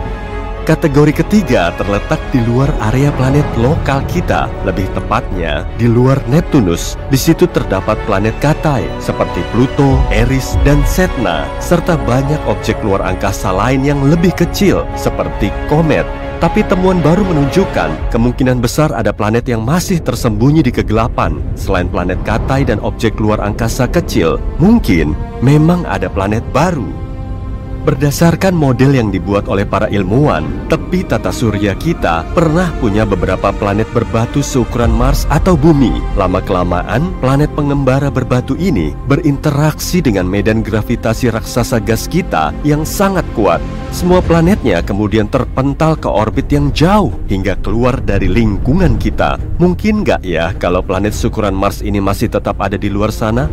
Kategori ketiga terletak di luar area planet lokal kita, lebih tepatnya di luar Neptunus. Di situ terdapat planet Katai seperti Pluto, Eris, dan Sedna, serta banyak objek luar angkasa lain yang lebih kecil seperti komet. Tapi temuan baru menunjukkan kemungkinan besar ada planet yang masih tersembunyi di kegelapan. Selain planet Katai dan objek luar angkasa kecil, mungkin memang ada planet baru. Berdasarkan model yang dibuat oleh para ilmuwan, tepi tata surya kita pernah punya beberapa planet berbatu seukuran Mars atau Bumi. Lama-kelamaan, planet pengembara berbatu ini berinteraksi dengan medan gravitasi raksasa gas kita yang sangat kuat. Semua planetnya kemudian terpental ke orbit yang jauh hingga keluar dari lingkungan kita. Mungkin nggak ya kalau planet seukuran Mars ini masih tetap ada di luar sana?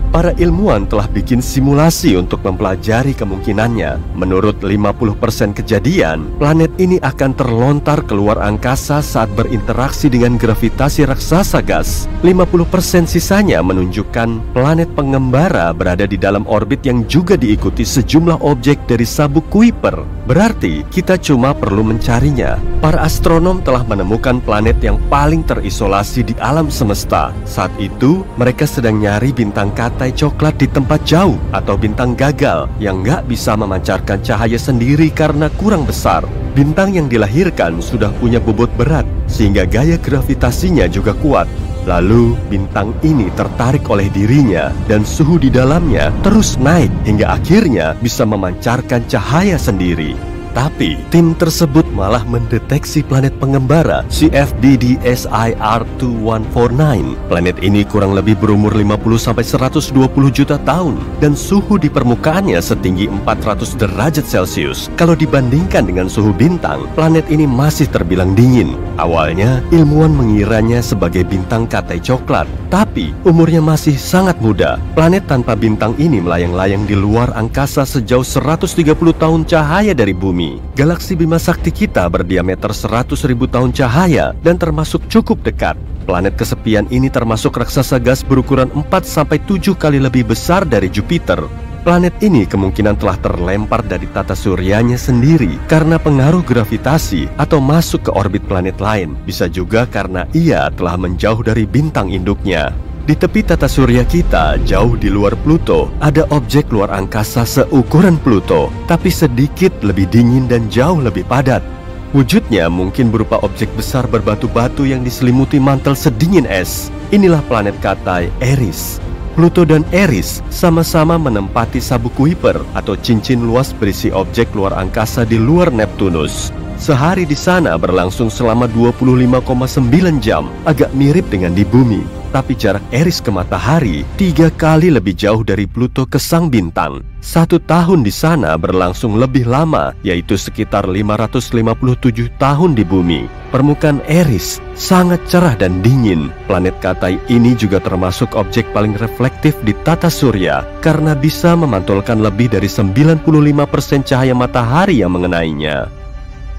Para ilmuwan telah bikin simulasi untuk mempelajari kemungkinannya. Menurut 50% kejadian, planet ini akan terlontar keluar angkasa saat berinteraksi dengan gravitasi raksasa gas. 50% sisanya menunjukkan planet pengembara berada di dalam orbit yang juga diikuti sejumlah objek dari sabuk Kuiper. Berarti kita cuma perlu mencarinya. Para astronom telah menemukan planet yang paling terisolasi di alam semesta. Saat itu, mereka sedang nyari bintang Katai coklat di tempat jauh atau bintang gagal yang nggak bisa memancarkan cahaya sendiri karena kurang besar. Bintang yang dilahirkan sudah punya bobot berat sehingga gaya gravitasinya juga kuat. Lalu bintang ini tertarik oleh dirinya dan suhu di dalamnya terus naik hingga akhirnya bisa memancarkan cahaya sendiri. Tapi tim tersebut malah mendeteksi planet pengembara CFDD-SIR2149. Planet ini kurang lebih berumur 50-120 juta tahun dan suhu di permukaannya setinggi 400 derajat Celcius. Kalau dibandingkan dengan suhu bintang, planet ini masih terbilang dingin. Awalnya ilmuwan mengiranya sebagai bintang Katai coklat, tapi umurnya masih sangat muda. Planet tanpa bintang ini melayang-layang di luar angkasa sejauh 130 tahun cahaya dari bumi. Galaksi Bima Sakti kita berdiameter 100.000 tahun cahaya dan termasuk cukup dekat. planet kesepian ini termasuk raksasa gas berukuran 4-7 kali lebih besar dari Jupiter. Planet ini kemungkinan telah terlempar dari tata suryanya sendiri karena pengaruh gravitasi atau masuk ke orbit planet lain. Bisa juga karena ia telah menjauh dari bintang induknya. Di tepi tata surya kita, jauh di luar Pluto, ada objek luar angkasa seukuran Pluto, tapi sedikit lebih dingin dan jauh lebih padat. Wujudnya mungkin berupa objek besar berbatu-batu yang diselimuti mantel sedingin es. Inilah planet Katai Eris. Pluto dan Eris sama-sama menempati sabuk Kuiper atau cincin luas berisi objek luar angkasa di luar Neptunus. Sehari di sana berlangsung selama 25,9 jam, agak mirip dengan di bumi. Tapi jarak Eris ke matahari 3 kali lebih jauh dari Pluto ke sang bintang. 1 tahun di sana berlangsung lebih lama, yaitu sekitar 557 tahun di bumi. Permukaan Eris sangat cerah dan dingin. Planet Katai ini juga termasuk objek paling reflektif di tata surya karena bisa memantulkan lebih dari 95% cahaya matahari yang mengenainya.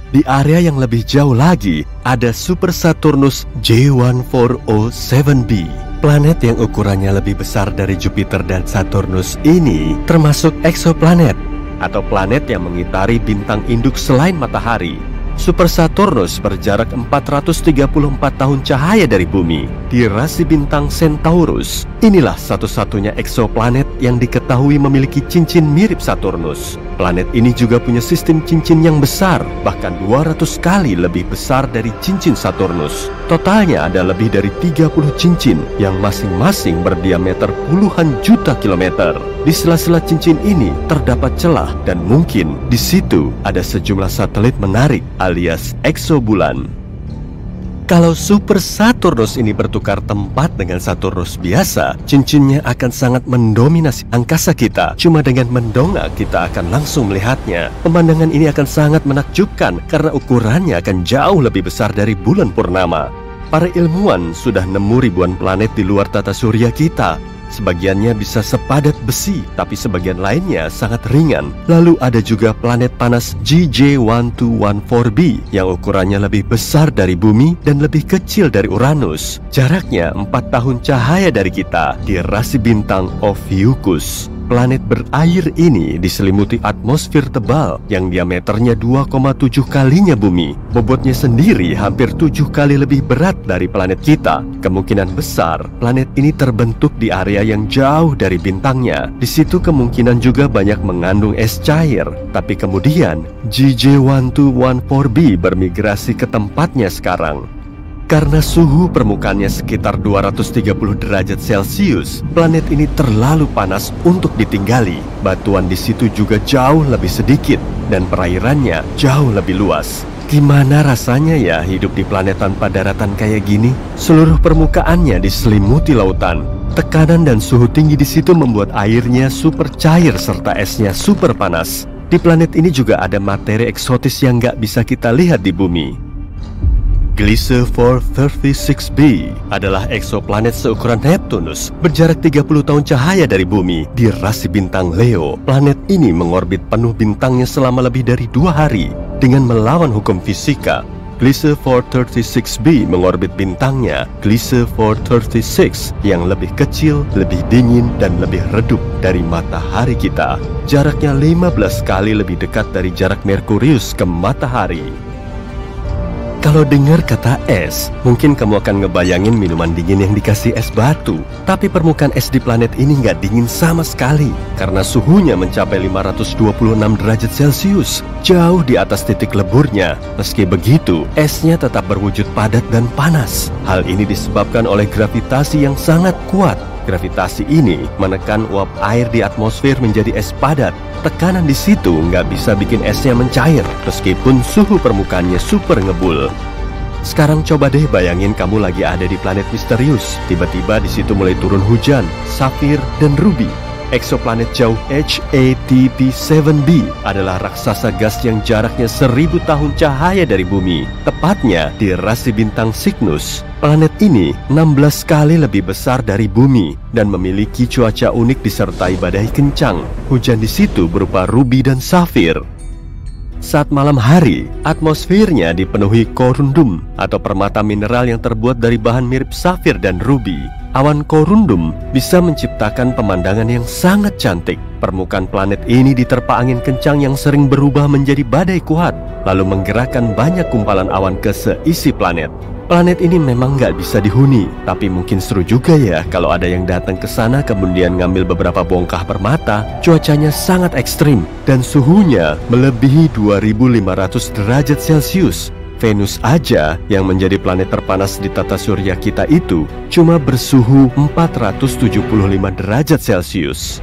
Di area yang lebih jauh lagi, ada Super Saturnus J1407b. Planet yang ukurannya lebih besar dari Jupiter dan Saturnus ini termasuk eksoplanet atau planet yang mengitari bintang induk selain matahari. Super Saturnus berjarak 434 tahun cahaya dari bumi di rasi bintang Centaurus. Inilah satu-satunya eksoplanet yang diketahui memiliki cincin mirip Saturnus. Planet ini juga punya sistem cincin yang besar, bahkan 200 kali lebih besar dari cincin Saturnus. Totalnya ada lebih dari 30 cincin yang masing-masing berdiameter puluhan juta kilometer. Di sela-sela cincin ini terdapat celah dan mungkin di situ ada sejumlah satelit menarik alias eksobulan. Kalau Super Saturnus ini bertukar tempat dengan Saturnus biasa, cincinnya akan sangat mendominasi angkasa kita. Cuma dengan mendongak kita akan langsung melihatnya. Pemandangan ini akan sangat menakjubkan karena ukurannya akan jauh lebih besar dari bulan purnama. Para ilmuwan sudah nemu ribuan planet di luar tata surya kita. Sebagiannya bisa sepadat besi, tapi sebagian lainnya sangat ringan. Lalu ada juga planet panas GJ1214b yang ukurannya lebih besar dari bumi dan lebih kecil dari Uranus. Jaraknya 4 tahun cahaya dari kita di rasi bintang Ophiuchus. Planet berair ini diselimuti atmosfer tebal yang diameternya 2,7 kalinya bumi. Bobotnya sendiri hampir 7 kali lebih berat dari planet kita. Kemungkinan besar planet ini terbentuk di area yang jauh dari bintangnya. Di situ kemungkinan juga banyak mengandung es cair. Tapi kemudian GJ1214b bermigrasi ke tempatnya sekarang. Karena suhu permukaannya sekitar 230 derajat Celcius, planet ini terlalu panas untuk ditinggali. Batuan di situ juga jauh lebih sedikit dan perairannya jauh lebih luas. Gimana rasanya ya hidup di planet tanpa daratan kayak gini? Seluruh permukaannya diselimuti lautan. Tekanan dan suhu tinggi di situ membuat airnya super cair serta esnya super panas. Di planet ini juga ada materi eksotis yang nggak bisa kita lihat di bumi. Gliese 436b adalah eksoplanet seukuran Neptunus, berjarak 30 tahun cahaya dari bumi di rasi bintang Leo. Planet ini mengorbit penuh bintangnya selama lebih dari 2 hari dengan melawan hukum fisika. Gliese 436b mengorbit bintangnya Gliese 436 yang lebih kecil, lebih dingin, dan lebih redup dari matahari kita. Jaraknya 15 kali lebih dekat dari jarak Merkurius ke matahari. Kalau dengar kata es, mungkin kamu akan ngebayangin minuman dingin yang dikasih es batu. Tapi permukaan es di planet ini nggak dingin sama sekali, karena suhunya mencapai 526 derajat Celcius, jauh di atas titik leburnya. Meski begitu, esnya tetap berwujud padat dan panas. Hal ini disebabkan oleh gravitasi yang sangat kuat. Gravitasi ini menekan uap air di atmosfer menjadi es padat. Tekanan di situ nggak bisa bikin esnya mencair, meskipun suhu permukaannya super ngebul. Sekarang coba deh bayangin kamu lagi ada di planet misterius. Tiba-tiba di situ mulai turun hujan, safir, dan ruby. Eksoplanet jauh HATP7b adalah raksasa gas yang jaraknya 1000 tahun cahaya dari bumi, tepatnya di rasi bintang Cygnus. Planet ini 16 kali lebih besar dari bumi dan memiliki cuaca unik disertai badai kencang. Hujan di situ berupa ruby dan safir. Saat malam hari, atmosfernya dipenuhi korundum atau permata mineral yang terbuat dari bahan mirip safir dan rubi. Awan korundum bisa menciptakan pemandangan yang sangat cantik. Permukaan planet ini diterpa angin kencang yang sering berubah menjadi badai kuat, lalu menggerakkan banyak kumpalan awan ke seisi planet. Planet ini memang nggak bisa dihuni, tapi mungkin seru juga ya kalau ada yang datang ke sana kemudian ngambil beberapa bongkah permata. Cuacanya sangat ekstrim dan suhunya melebihi 2500 derajat Celcius. Venus aja yang menjadi planet terpanas di tata surya kita itu cuma bersuhu 475 derajat Celcius.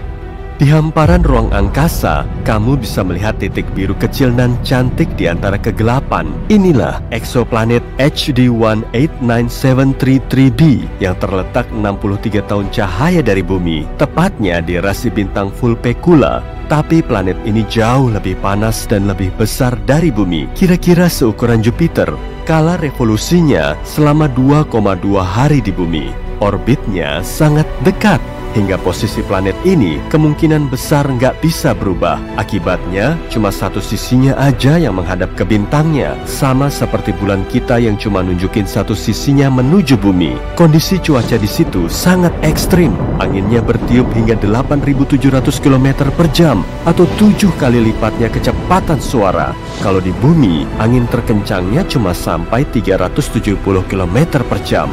Di hamparan ruang angkasa, kamu bisa melihat titik biru kecil dan cantik di antara kegelapan. Inilah eksoplanet HD 189733b yang terletak 63 tahun cahaya dari bumi, tepatnya di rasi bintang Vulpecula. Tapi planet ini jauh lebih panas dan lebih besar dari bumi, kira-kira seukuran Jupiter. Kala revolusinya selama 2,2 hari di bumi. Orbitnya sangat dekat, hingga posisi planet ini kemungkinan besar nggak bisa berubah. Akibatnya, cuma satu sisinya aja yang menghadap ke bintangnya, sama seperti bulan kita yang cuma nunjukin satu sisinya menuju bumi. Kondisi cuaca di situ sangat ekstrim. Anginnya bertiup hingga 8.700 km per jam, atau 7 kali lipatnya kecepatan suara. Kalau di bumi, angin terkencangnya cuma sampai 370 km per jam.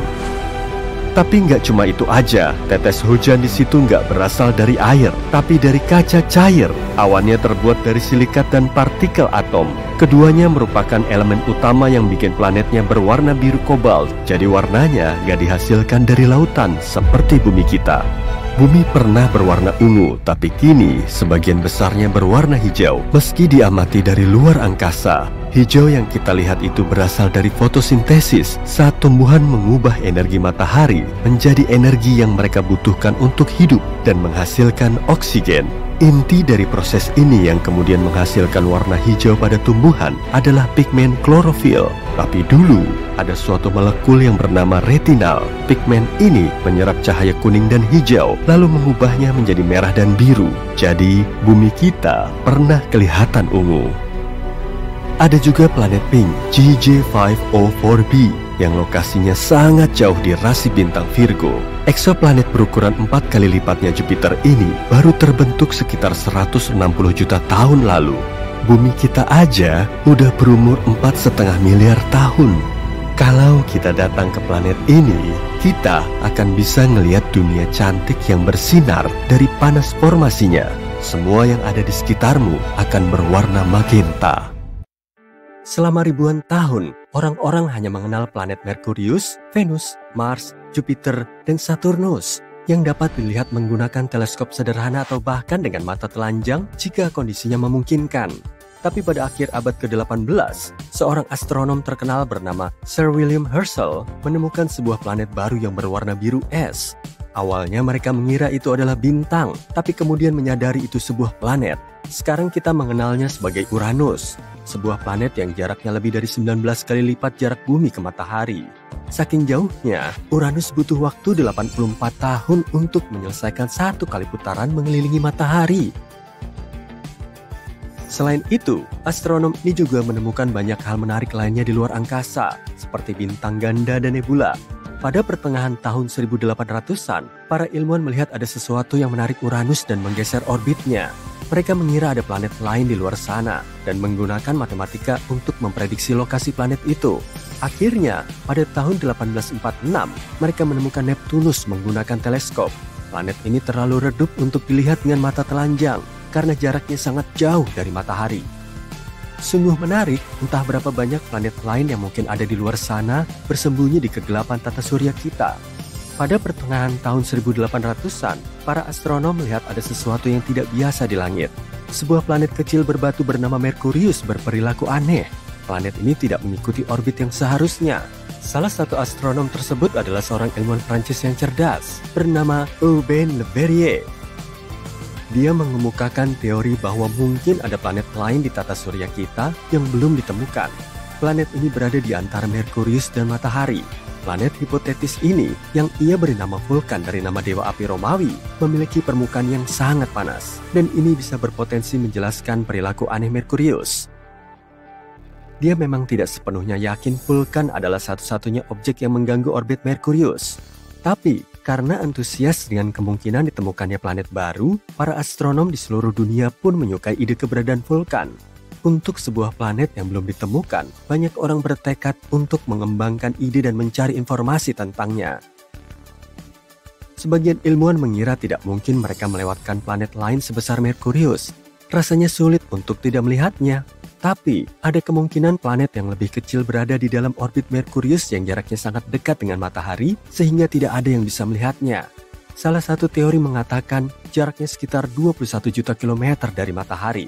Tapi nggak cuma itu aja, tetes hujan di situ nggak berasal dari air, tapi dari kaca cair. Awannya terbuat dari silikat dan partikel atom. Keduanya merupakan elemen utama yang bikin planetnya berwarna biru kobalt. Jadi warnanya nggak dihasilkan dari lautan seperti bumi kita. Bumi pernah berwarna ungu, tapi kini sebagian besarnya berwarna hijau. Meski diamati dari luar angkasa, hijau yang kita lihat itu berasal dari fotosintesis saat tumbuhan mengubah energi matahari menjadi energi yang mereka butuhkan untuk hidup dan menghasilkan oksigen. Inti dari proses ini yang kemudian menghasilkan warna hijau pada tumbuhan adalah pigmen klorofil. Tapi dulu ada suatu molekul yang bernama retinal. Pigmen ini menyerap cahaya kuning dan hijau, lalu mengubahnya menjadi merah dan biru. Jadi bumi kita pernah kelihatan ungu. Ada juga planet pink GJ504b yang lokasinya sangat jauh di rasi bintang Virgo. Eksoplanet berukuran 4 kali lipatnya Jupiter ini baru terbentuk sekitar 160 juta tahun lalu. Bumi kita aja udah berumur 4,5 miliar tahun. Kalau kita datang ke planet ini, kita akan bisa ngelihat dunia cantik yang bersinar dari panas formasinya. Semua yang ada di sekitarmu akan berwarna magenta. Selama ribuan tahun, orang-orang hanya mengenal planet Merkurius, Venus, Mars, Jupiter, dan Saturnus yang dapat dilihat menggunakan teleskop sederhana atau bahkan dengan mata telanjang jika kondisinya memungkinkan. Tapi pada akhir abad ke-18, seorang astronom terkenal bernama Sir William Herschel menemukan sebuah planet baru yang berwarna biru es. Awalnya mereka mengira itu adalah bintang, tapi kemudian menyadari itu sebuah planet. Sekarang kita mengenalnya sebagai Uranus, sebuah planet yang jaraknya lebih dari 19 kali lipat jarak bumi ke matahari. Saking jauhnya, Uranus butuh waktu 84 tahun untuk menyelesaikan satu kali putaran mengelilingi matahari. Selain itu, astronom ini juga menemukan banyak hal menarik lainnya di luar angkasa, seperti bintang ganda dan nebula. Pada pertengahan tahun 1800-an, para ilmuwan melihat ada sesuatu yang menarik Uranus dan menggeser orbitnya. Mereka mengira ada planet lain di luar sana dan menggunakan matematika untuk memprediksi lokasi planet itu. Akhirnya, pada tahun 1846, mereka menemukan Neptunus menggunakan teleskop. Planet ini terlalu redup untuk dilihat dengan mata telanjang karena jaraknya sangat jauh dari matahari. Sungguh menarik, entah berapa banyak planet lain yang mungkin ada di luar sana bersembunyi di kegelapan tata surya kita. Pada pertengahan tahun 1800-an, para astronom melihat ada sesuatu yang tidak biasa di langit. Sebuah planet kecil berbatu bernama Merkurius berperilaku aneh. Planet ini tidak mengikuti orbit yang seharusnya. Salah satu astronom tersebut adalah seorang ilmuwan Prancis yang cerdas, bernama Urbain Le Verrier. Dia mengemukakan teori bahwa mungkin ada planet lain di tata surya kita yang belum ditemukan. Planet ini berada di antara Merkurius dan Matahari. Planet hipotetis ini, yang ia beri nama Vulkan dari nama dewa api Romawi, memiliki permukaan yang sangat panas. Dan ini bisa berpotensi menjelaskan perilaku aneh Merkurius. dia memang tidak sepenuhnya yakin Vulkan adalah satu-satunya objek yang mengganggu orbit Merkurius. Tapi, karena antusias dengan kemungkinan ditemukannya planet baru, para astronom di seluruh dunia pun menyukai ide keberadaan Vulkan. Untuk sebuah planet yang belum ditemukan, banyak orang bertekad untuk mengembangkan ide dan mencari informasi tentangnya. Sebagian ilmuwan mengira tidak mungkin mereka melewatkan planet lain sebesar Merkurius. Rasanya sulit untuk tidak melihatnya. Tapi, ada kemungkinan planet yang lebih kecil berada di dalam orbit Merkurius yang jaraknya sangat dekat dengan matahari, sehingga tidak ada yang bisa melihatnya. Salah satu teori mengatakan jaraknya sekitar 21 juta kilometer dari matahari.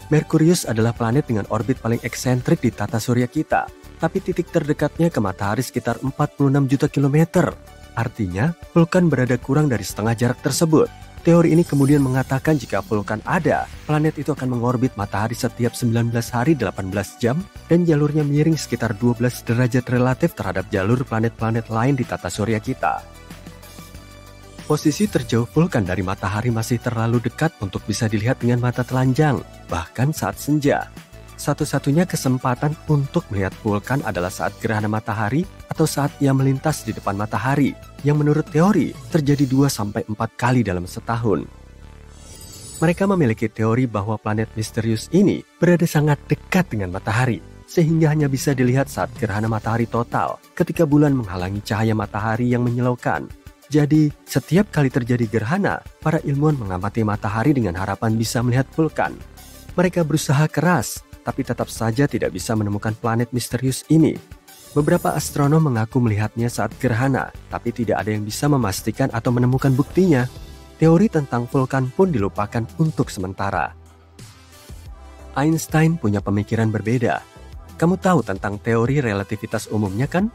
Merkurius adalah planet dengan orbit paling eksentrik di tata surya kita, tapi titik terdekatnya ke matahari sekitar 46 juta kilometer. Artinya, Vulkan berada kurang dari setengah jarak tersebut. Teori ini kemudian mengatakan jika Vulkan ada, planet itu akan mengorbit matahari setiap 19 hari 18 jam dan jalurnya miring sekitar 12 derajat relatif terhadap jalur planet-planet lain di tata surya kita. Posisi terjauh Vulkan dari matahari masih terlalu dekat untuk bisa dilihat dengan mata telanjang, bahkan saat senja. Satu-satunya kesempatan untuk melihat Vulkan adalah saat gerhana matahari atau saat ia melintas di depan matahari, yang menurut teori terjadi 2-4 kali dalam setahun. Mereka memiliki teori bahwa planet misterius ini berada sangat dekat dengan matahari, sehingga hanya bisa dilihat saat gerhana matahari total ketika bulan menghalangi cahaya matahari yang menyilaukan. Jadi, setiap kali terjadi gerhana, para ilmuwan mengamati matahari dengan harapan bisa melihat Vulkan. Mereka berusaha keras, tapi tetap saja tidak bisa menemukan planet misterius ini. Beberapa astronom mengaku melihatnya saat gerhana, tapi tidak ada yang bisa memastikan atau menemukan buktinya. Teori tentang Vulkan pun dilupakan untuk sementara. Einstein punya pemikiran berbeda. Kamu tahu tentang teori relativitas umumnya kan?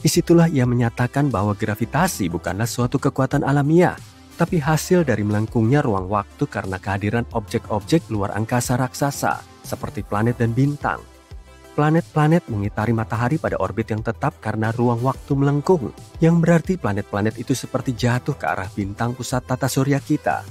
Disitulah ia menyatakan bahwa gravitasi bukanlah suatu kekuatan alamiah, tapi hasil dari melengkungnya ruang waktu karena kehadiran objek-objek luar angkasa raksasa, seperti planet dan bintang. Planet-planet mengitari matahari pada orbit yang tetap karena ruang waktu melengkung, yang berarti planet-planet itu seperti jatuh ke arah bintang pusat tata surya kita.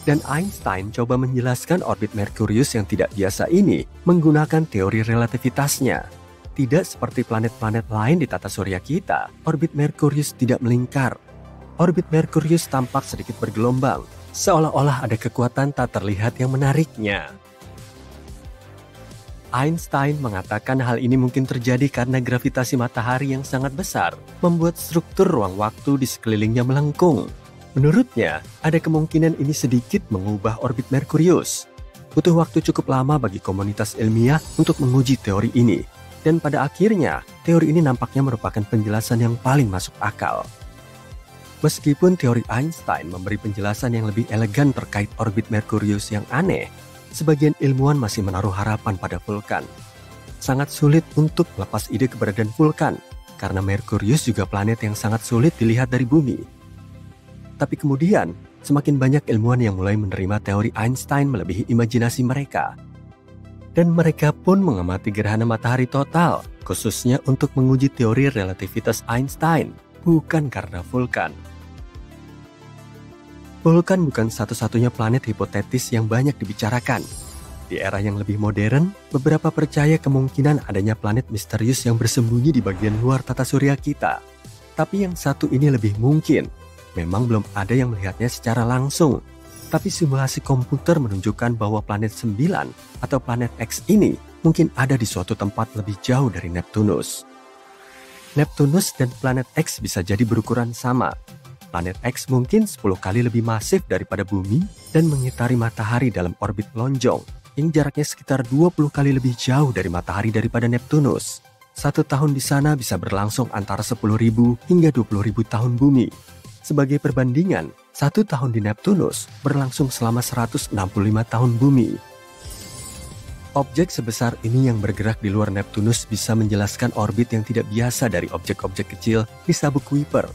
Dan Einstein coba menjelaskan orbit Merkurius yang tidak biasa ini menggunakan teori relativitasnya. Tidak seperti planet-planet lain di tata surya kita, orbit Merkurius tidak melingkar. Orbit Merkurius tampak sedikit bergelombang, seolah-olah ada kekuatan tak terlihat yang menariknya. Einstein mengatakan hal ini mungkin terjadi karena gravitasi matahari yang sangat besar membuat struktur ruang waktu di sekelilingnya melengkung. Menurutnya, ada kemungkinan ini sedikit mengubah orbit Merkurius. Butuh waktu cukup lama bagi komunitas ilmiah untuk menguji teori ini. Dan pada akhirnya, teori ini nampaknya merupakan penjelasan yang paling masuk akal. Meskipun teori Einstein memberi penjelasan yang lebih elegan terkait orbit Merkurius yang aneh, sebagian ilmuwan masih menaruh harapan pada Vulkan. Sangat sulit untuk melepas ide keberadaan Vulkan, karena Merkurius juga planet yang sangat sulit dilihat dari bumi. Tapi kemudian, semakin banyak ilmuwan yang mulai menerima teori Einstein melebihi imajinasi mereka. Dan mereka pun mengamati gerhana matahari total, khususnya untuk menguji teori relativitas Einstein, bukan karena Vulkan. Vulkan bukan satu-satunya planet hipotetis yang banyak dibicarakan. Di era yang lebih modern, beberapa percaya kemungkinan adanya planet misterius yang bersembunyi di bagian luar tata surya kita. Tapi yang satu ini lebih mungkin. Memang belum ada yang melihatnya secara langsung. Tapi simulasi komputer menunjukkan bahwa planet 9 atau planet X ini mungkin ada di suatu tempat lebih jauh dari Neptunus. Neptunus dan planet X bisa jadi berukuran sama. Planet X mungkin 10 kali lebih masif daripada bumi dan mengitari matahari dalam orbit lonjong yang jaraknya sekitar 20 kali lebih jauh dari matahari daripada Neptunus. 1 tahun di sana bisa berlangsung antara 10.000 hingga 20.000 tahun bumi. Sebagai perbandingan, 1 tahun di Neptunus berlangsung selama 165 tahun bumi. Objek sebesar ini yang bergerak di luar Neptunus bisa menjelaskan orbit yang tidak biasa dari objek-objek kecil di sabuk Kuiper.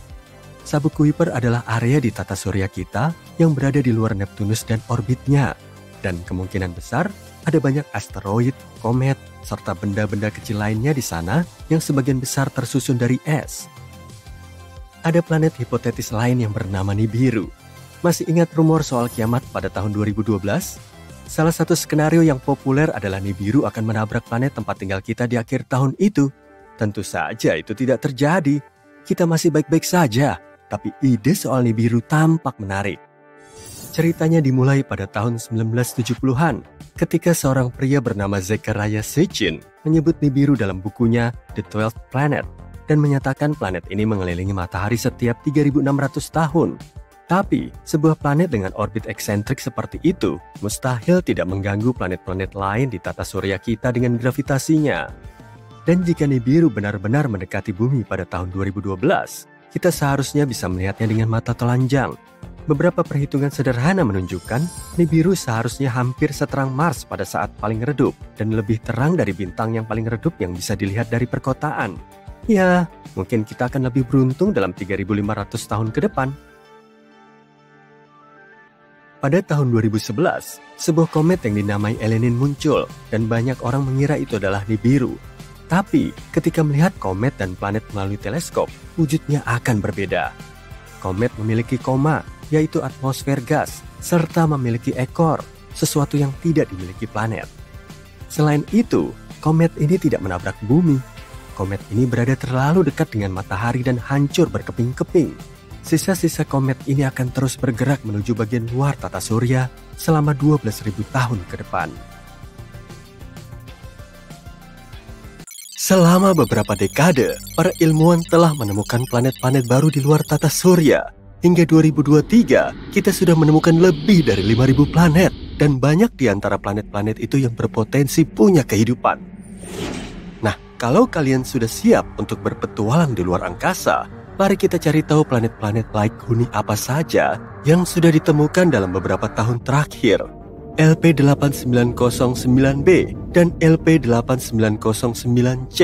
Sabuk Kuiper adalah area di tata surya kita yang berada di luar Neptunus dan orbitnya. Dan kemungkinan besar ada banyak asteroid, komet, serta benda-benda kecil lainnya di sana yang sebagian besar tersusun dari es. Ada planet hipotetis lain yang bernama Nibiru. Masih ingat rumor soal kiamat pada tahun 2012? Salah satu skenario yang populer adalah Nibiru akan menabrak planet tempat tinggal kita di akhir tahun itu. Tentu saja itu tidak terjadi. Kita masih baik-baik saja, tapi ide soal Nibiru tampak menarik. Ceritanya dimulai pada tahun 1970-an, ketika seorang pria bernama Zecharia Sitchin menyebut Nibiru dalam bukunya The 12th Planet dan menyatakan planet ini mengelilingi matahari setiap 3.600 tahun. Tapi, sebuah planet dengan orbit eksentrik seperti itu mustahil tidak mengganggu planet-planet lain di tata surya kita dengan gravitasinya. Dan jika Nibiru benar-benar mendekati bumi pada tahun 2012, kita seharusnya bisa melihatnya dengan mata telanjang. Beberapa perhitungan sederhana menunjukkan Nibiru seharusnya hampir seterang Mars pada saat paling redup dan lebih terang dari bintang yang paling redup yang bisa dilihat dari perkotaan. Ya, mungkin kita akan lebih beruntung dalam 3.500 tahun ke depan. Pada tahun 2011, sebuah komet yang dinamai Elenin muncul dan banyak orang mengira itu adalah Nibiru. Tapi, ketika melihat komet dan planet melalui teleskop, wujudnya akan berbeda. Komet memiliki koma, yaitu atmosfer gas, serta memiliki ekor, sesuatu yang tidak dimiliki planet. Selain itu, komet ini tidak menabrak bumi. Komet ini berada terlalu dekat dengan matahari dan hancur berkeping-keping. Sisa-sisa komet ini akan terus bergerak menuju bagian luar tata surya selama 12.000 tahun ke depan. Selama beberapa dekade, para ilmuwan telah menemukan planet-planet baru di luar tata surya. Hingga 2023, kita sudah menemukan lebih dari 5.000 planet, dan banyak di antara planet-planet itu yang berpotensi punya kehidupan. Nah, kalau kalian sudah siap untuk berpetualang di luar angkasa, mari kita cari tahu planet-planet like Huni apa saja yang sudah ditemukan dalam beberapa tahun terakhir. LP8909b dan LP8909c.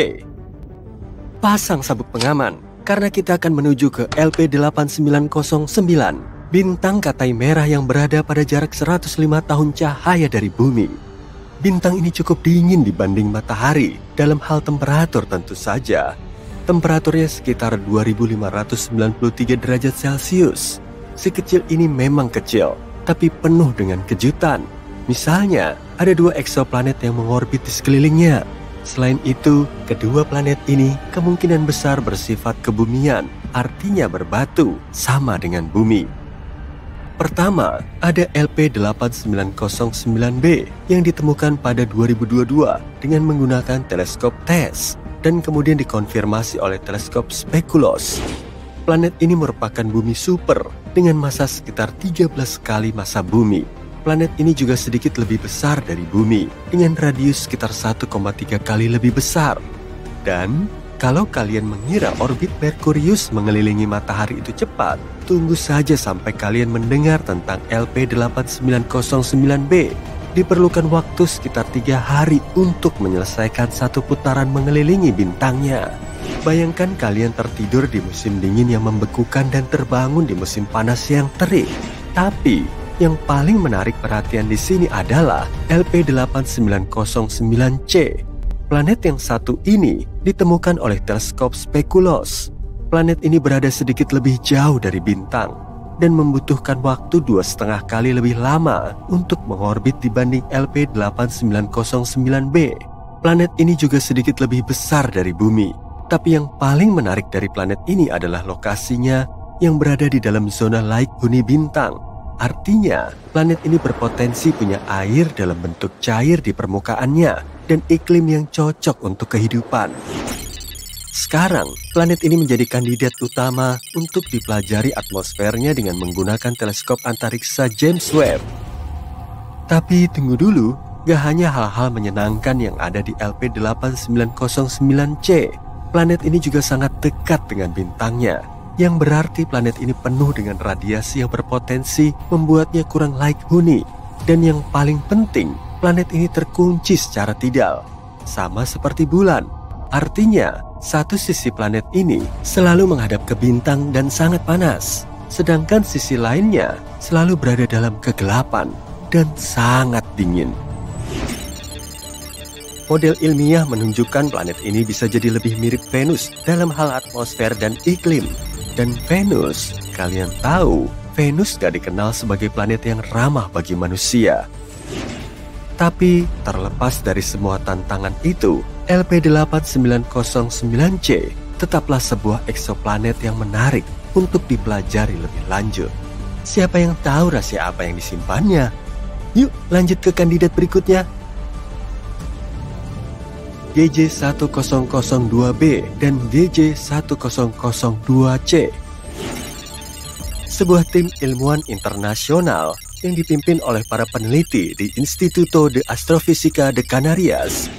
Pasang sabuk pengaman, karena kita akan menuju ke LP8909, bintang Katai merah yang berada pada jarak 105 tahun cahaya dari bumi. Bintang ini cukup dingin dibanding matahari dalam hal temperatur tentu saja. Temperaturnya sekitar 2593 derajat Celcius. Si kecil ini memang kecil, tapi penuh dengan kejutan. Misalnya, ada 2 eksoplanet yang mengorbit di sekelilingnya. Selain itu, kedua planet ini kemungkinan besar bersifat kebumian, artinya berbatu, sama dengan bumi. Pertama, ada LP8909b yang ditemukan pada 2022 dengan menggunakan teleskop TESS dan kemudian dikonfirmasi oleh teleskop Speculos. Planet ini merupakan bumi super dengan massa sekitar 13 kali massa bumi. Planet ini juga sedikit lebih besar dari bumi dengan radius sekitar 1,3 kali lebih besar. Dan kalau kalian mengira orbit Merkurius mengelilingi matahari itu cepat, tunggu saja sampai kalian mendengar tentang LP8909b. Diperlukan waktu sekitar 3 hari untuk menyelesaikan satu putaran mengelilingi bintangnya. Bayangkan kalian tertidur di musim dingin yang membekukan dan terbangun di musim panas yang terik. Tapi yang paling menarik perhatian di sini adalah LP8909c. Planet yang satu ini ditemukan oleh teleskop Speculos. Planet ini berada sedikit lebih jauh dari bintang dan membutuhkan waktu 2,5 kali lebih lama untuk mengorbit dibanding LP8909b. Planet ini juga sedikit lebih besar dari bumi. Tapi yang paling menarik dari planet ini adalah lokasinya yang berada di dalam zona laik huni bintang. Artinya, planet ini berpotensi punya air dalam bentuk cair di permukaannya dan iklim yang cocok untuk kehidupan. Sekarang, planet ini menjadi kandidat utama untuk dipelajari atmosfernya dengan menggunakan teleskop antariksa James Webb. Tapi tunggu dulu, gak hanya hal-hal menyenangkan yang ada di LP8909c. Planet ini juga sangat dekat dengan bintangnya, yang berarti planet ini penuh dengan radiasi yang berpotensi membuatnya kurang laik huni. Dan yang paling penting, planet ini terkunci secara tidal, sama seperti bulan. Artinya, satu sisi planet ini selalu menghadap ke bintang dan sangat panas, sedangkan sisi lainnya selalu berada dalam kegelapan dan sangat dingin. Model ilmiah menunjukkan planet ini bisa jadi lebih mirip Venus dalam hal atmosfer dan iklim. Dan Venus, kalian tahu, Venus gak dikenal sebagai planet yang ramah bagi manusia. Tapi terlepas dari semua tantangan itu, LP8909C tetaplah sebuah eksoplanet yang menarik untuk dipelajari lebih lanjut. Siapa yang tahu rahasia apa yang disimpannya? Yuk lanjut ke kandidat berikutnya. GJ1002b dan GJ1002C. Sebuah tim ilmuwan internasional yang dipimpin oleh para peneliti di Instituto de Astrofísica de Canarias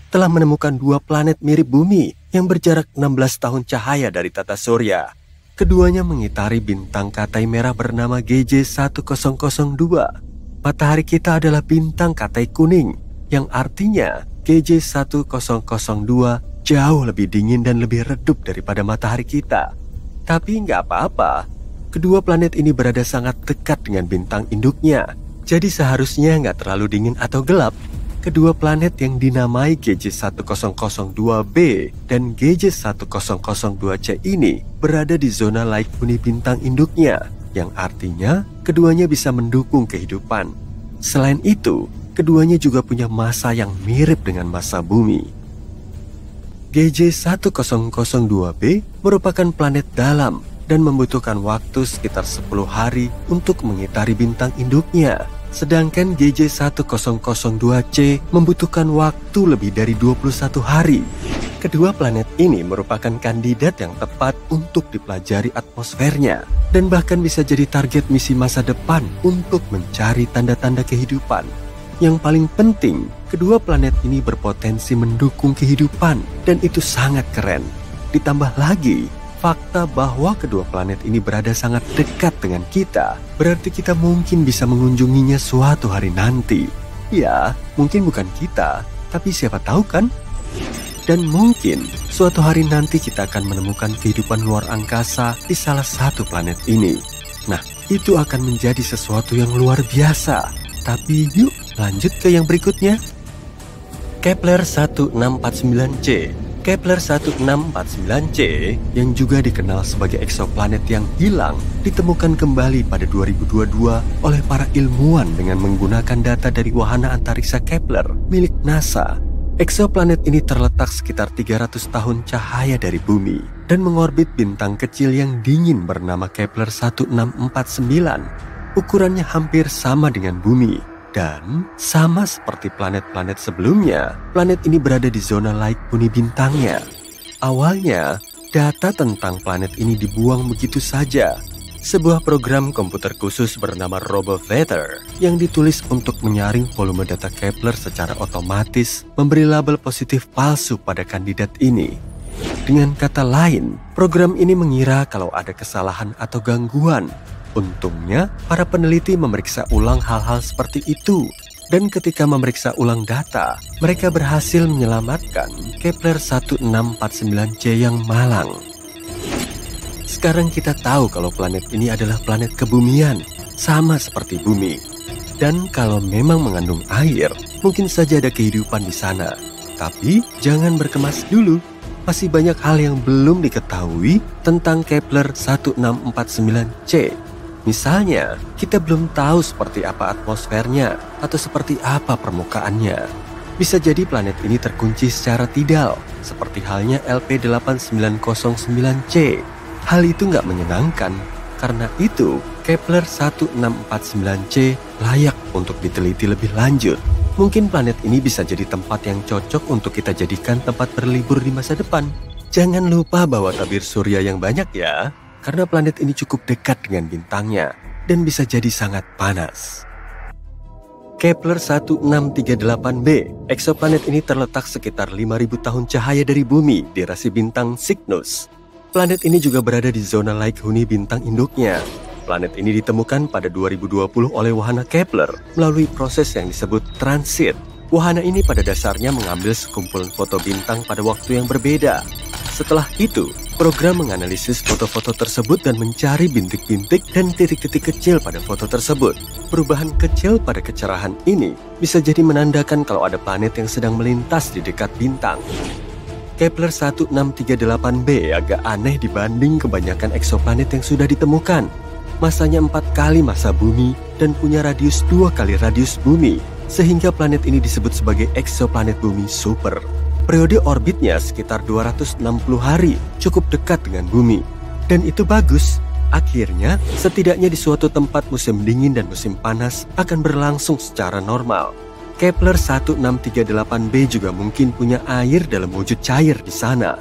telah menemukan dua planet mirip bumi yang berjarak 16 tahun cahaya dari tata surya. Keduanya mengitari bintang katai merah bernama GJ1002. Matahari kita adalah bintang katai kuning, yang artinya GJ1002 jauh lebih dingin dan lebih redup daripada matahari kita. Tapi nggak apa-apa, kedua planet ini berada sangat dekat dengan bintang induknya. Jadi seharusnya nggak terlalu dingin atau gelap. Kedua planet yang dinamai GJ1002b dan GJ1002c ini berada di zona laik huni bintang induknya, yang artinya keduanya bisa mendukung kehidupan. Selain itu, keduanya juga punya massa yang mirip dengan massa bumi. GJ1002b merupakan planet dalam dan membutuhkan waktu sekitar 10 hari untuk mengitari bintang induknya. Sedangkan GJ1002c membutuhkan waktu lebih dari 21 hari. Kedua planet ini merupakan kandidat yang tepat untuk dipelajari atmosfernya dan bahkan bisa jadi target misi masa depan untuk mencari tanda-tanda kehidupan. Yang paling penting, kedua planet ini berpotensi mendukung kehidupan dan itu sangat keren. Ditambah lagi, fakta bahwa kedua planet ini berada sangat dekat dengan kita, berarti kita mungkin bisa mengunjunginya suatu hari nanti. Ya, mungkin bukan kita, tapi siapa tahu kan? Dan mungkin suatu hari nanti kita akan menemukan kehidupan luar angkasa di salah satu planet ini. Nah, itu akan menjadi sesuatu yang luar biasa. Tapi yuk lanjut ke yang berikutnya. Kepler 1649c. Kepler 1649c yang juga dikenal sebagai eksoplanet yang hilang ditemukan kembali pada 2022 oleh para ilmuwan dengan menggunakan data dari wahana antariksa Kepler milik NASA. Eksoplanet ini terletak sekitar 300 tahun cahaya dari bumi dan mengorbit bintang kecil yang dingin bernama Kepler 1649. Ukurannya hampir sama dengan bumi. Dan sama seperti planet-planet sebelumnya, planet ini berada di zona laik huni bintangnya. Awalnya, data tentang planet ini dibuang begitu saja. Sebuah program komputer khusus bernama RoboVetter yang ditulis untuk menyaring volume data Kepler secara otomatis memberi label positif palsu pada kandidat ini. Dengan kata lain, program ini mengira kalau ada kesalahan atau gangguan. Untungnya, para peneliti memeriksa ulang hal-hal seperti itu. Dan ketika memeriksa ulang data, mereka berhasil menyelamatkan Kepler 1649c yang malang. Sekarang kita tahu kalau planet ini adalah planet kebumian, sama seperti bumi. Dan kalau memang mengandung air, mungkin saja ada kehidupan di sana. Tapi jangan berkemas dulu. Masih banyak hal yang belum diketahui tentang Kepler 1649c. Misalnya, kita belum tahu seperti apa atmosfernya atau seperti apa permukaannya. Bisa jadi planet ini terkunci secara tidal, seperti halnya LP8909c. Hal itu nggak menyenangkan. Karena itu, Kepler 1649c layak untuk diteliti lebih lanjut. Mungkin planet ini bisa jadi tempat yang cocok untuk kita jadikan tempat berlibur di masa depan. Jangan lupa bawa tabir surya yang banyak ya. Karena planet ini cukup dekat dengan bintangnya dan bisa jadi sangat panas. Kepler 1638b, eksoplanet ini terletak sekitar 5.000 tahun cahaya dari bumi di rasi bintang Cygnus. Planet ini juga berada di zona laik huni bintang induknya. Planet ini ditemukan pada 2020 oleh wahana Kepler melalui proses yang disebut transit. Wahana ini pada dasarnya mengambil sekumpulan foto bintang pada waktu yang berbeda. Setelah itu, program menganalisis foto-foto tersebut dan mencari bintik-bintik dan titik-titik kecil pada foto tersebut. Perubahan kecil pada kecerahan ini bisa jadi menandakan kalau ada planet yang sedang melintas di dekat bintang. Kepler 1638b agak aneh dibanding kebanyakan eksoplanet yang sudah ditemukan. Masanya 4 kali massa bumi dan punya radius 2 kali radius bumi. sehingga planet ini disebut sebagai eksoplanet bumi super. Periode orbitnya sekitar 260 hari, cukup dekat dengan bumi. Dan itu bagus. Akhirnya, setidaknya di suatu tempat musim dingin dan musim panas akan berlangsung secara normal. Kepler 1638b juga mungkin punya air dalam wujud cair di sana.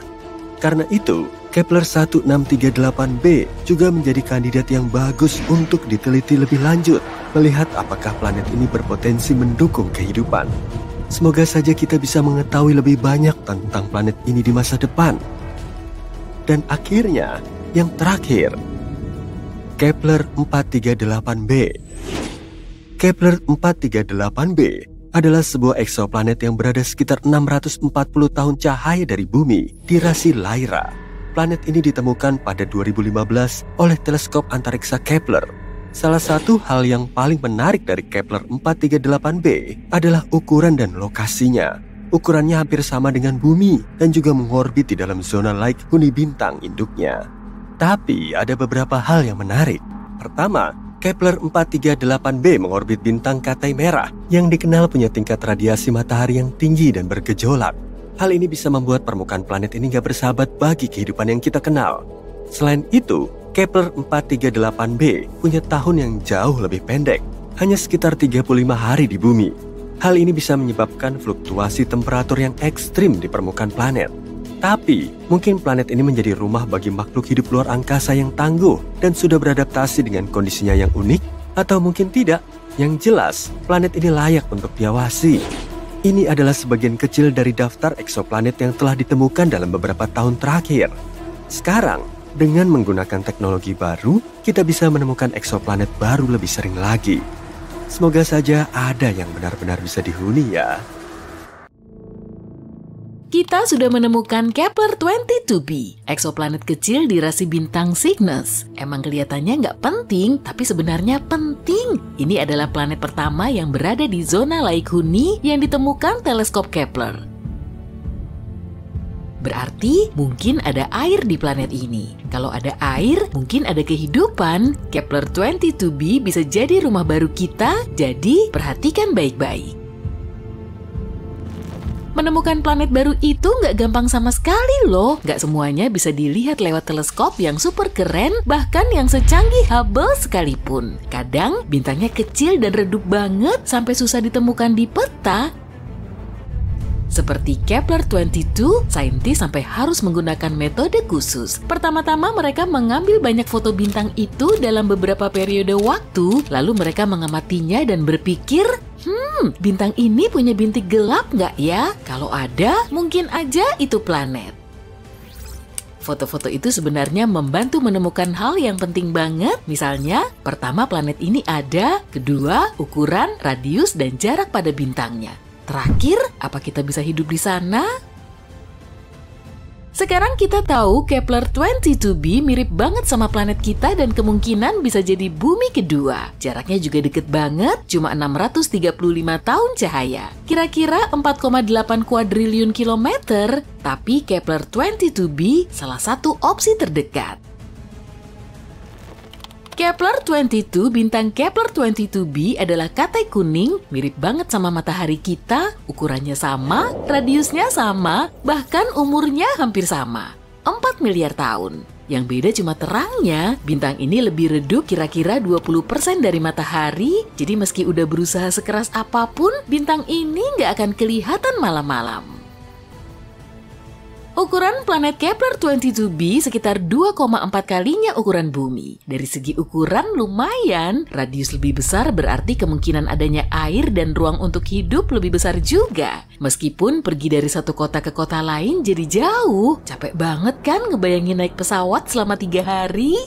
Karena itu, Kepler 1638b juga menjadi kandidat yang bagus untuk diteliti lebih lanjut, melihat apakah planet ini berpotensi mendukung kehidupan. Semoga saja kita bisa mengetahui lebih banyak tentang planet ini di masa depan. Dan akhirnya, yang terakhir, Kepler 438b. Kepler 438b adalah sebuah eksoplanet yang berada sekitar 640 tahun cahaya dari bumi di rasi Lyra. Planet ini ditemukan pada 2015 oleh teleskop antariksa Kepler. Salah satu hal yang paling menarik dari Kepler 438b adalah ukuran dan lokasinya. Ukurannya hampir sama dengan bumi dan juga mengorbit di dalam zona like huni bintang induknya. Tapi ada beberapa hal yang menarik. Pertama, Kepler 438b mengorbit bintang Katai Merah yang dikenal punya tingkat radiasi matahari yang tinggi dan bergejolak. Hal ini bisa membuat permukaan planet ini gak bersahabat bagi kehidupan yang kita kenal. Selain itu, Kepler 438b punya tahun yang jauh lebih pendek, hanya sekitar 35 hari di bumi. Hal ini bisa menyebabkan fluktuasi temperatur yang ekstrim di permukaan planet. Tapi, mungkin planet ini menjadi rumah bagi makhluk hidup luar angkasa yang tangguh dan sudah beradaptasi dengan kondisinya yang unik, atau mungkin tidak. Yang jelas, planet ini layak untuk diawasi. Ini adalah sebagian kecil dari daftar eksoplanet yang telah ditemukan dalam beberapa tahun terakhir. Sekarang, dengan menggunakan teknologi baru, kita bisa menemukan eksoplanet baru lebih sering lagi. Semoga saja ada yang benar-benar bisa dihuni ya. Kita sudah menemukan Kepler 22b, eksoplanet kecil di rasi bintang Cygnus. Emang kelihatannya nggak penting, tapi sebenarnya penting. Ini adalah planet pertama yang berada di zona laik huni yang ditemukan teleskop Kepler. Berarti mungkin ada air di planet ini. Kalau ada air, mungkin ada kehidupan. Kepler 22b bisa jadi rumah baru kita, jadi perhatikan baik-baik. Menemukan planet baru itu nggak gampang sama sekali loh. Nggak semuanya bisa dilihat lewat teleskop yang super keren, bahkan yang secanggih Hubble sekalipun. Kadang bintangnya kecil dan redup banget sampai susah ditemukan di peta. Seperti Kepler 22, saintis sampai harus menggunakan metode khusus. Pertama-tama mereka mengambil banyak foto bintang itu dalam beberapa periode waktu, lalu mereka mengamatinya dan berpikir, bintang ini punya bintik gelap nggak ya? Kalau ada, mungkin aja itu planet. Foto-foto itu sebenarnya membantu menemukan hal yang penting banget. Misalnya, pertama planet ini ada, kedua, ukuran, radius, dan jarak pada bintangnya. Terakhir, apa kita bisa hidup di sana? Sekarang kita tahu Kepler 22b mirip banget sama planet kita dan kemungkinan bisa jadi bumi kedua. Jaraknya juga deket banget, cuma 635 tahun cahaya. Kira-kira 4,8 kuadriliun kilometer, tapi Kepler 22b salah satu opsi terdekat. Kepler 22, bintang Kepler 22b adalah Katai kuning, mirip banget sama matahari kita, ukurannya sama, radiusnya sama, bahkan umurnya hampir sama, 4 miliar tahun. Yang beda cuma terangnya, bintang ini lebih redup kira-kira 20% dari matahari, jadi meski udah berusaha sekeras apapun, bintang ini nggak akan kelihatan malam-malam. Ukuran planet Kepler 22b sekitar 2,4 kalinya ukuran bumi. Dari segi ukuran lumayan, radius lebih besar berarti kemungkinan adanya air dan ruang untuk hidup lebih besar juga. Meskipun pergi dari satu kota ke kota lain jadi jauh. Capek banget kan ngebayangin naik pesawat selama 3 hari?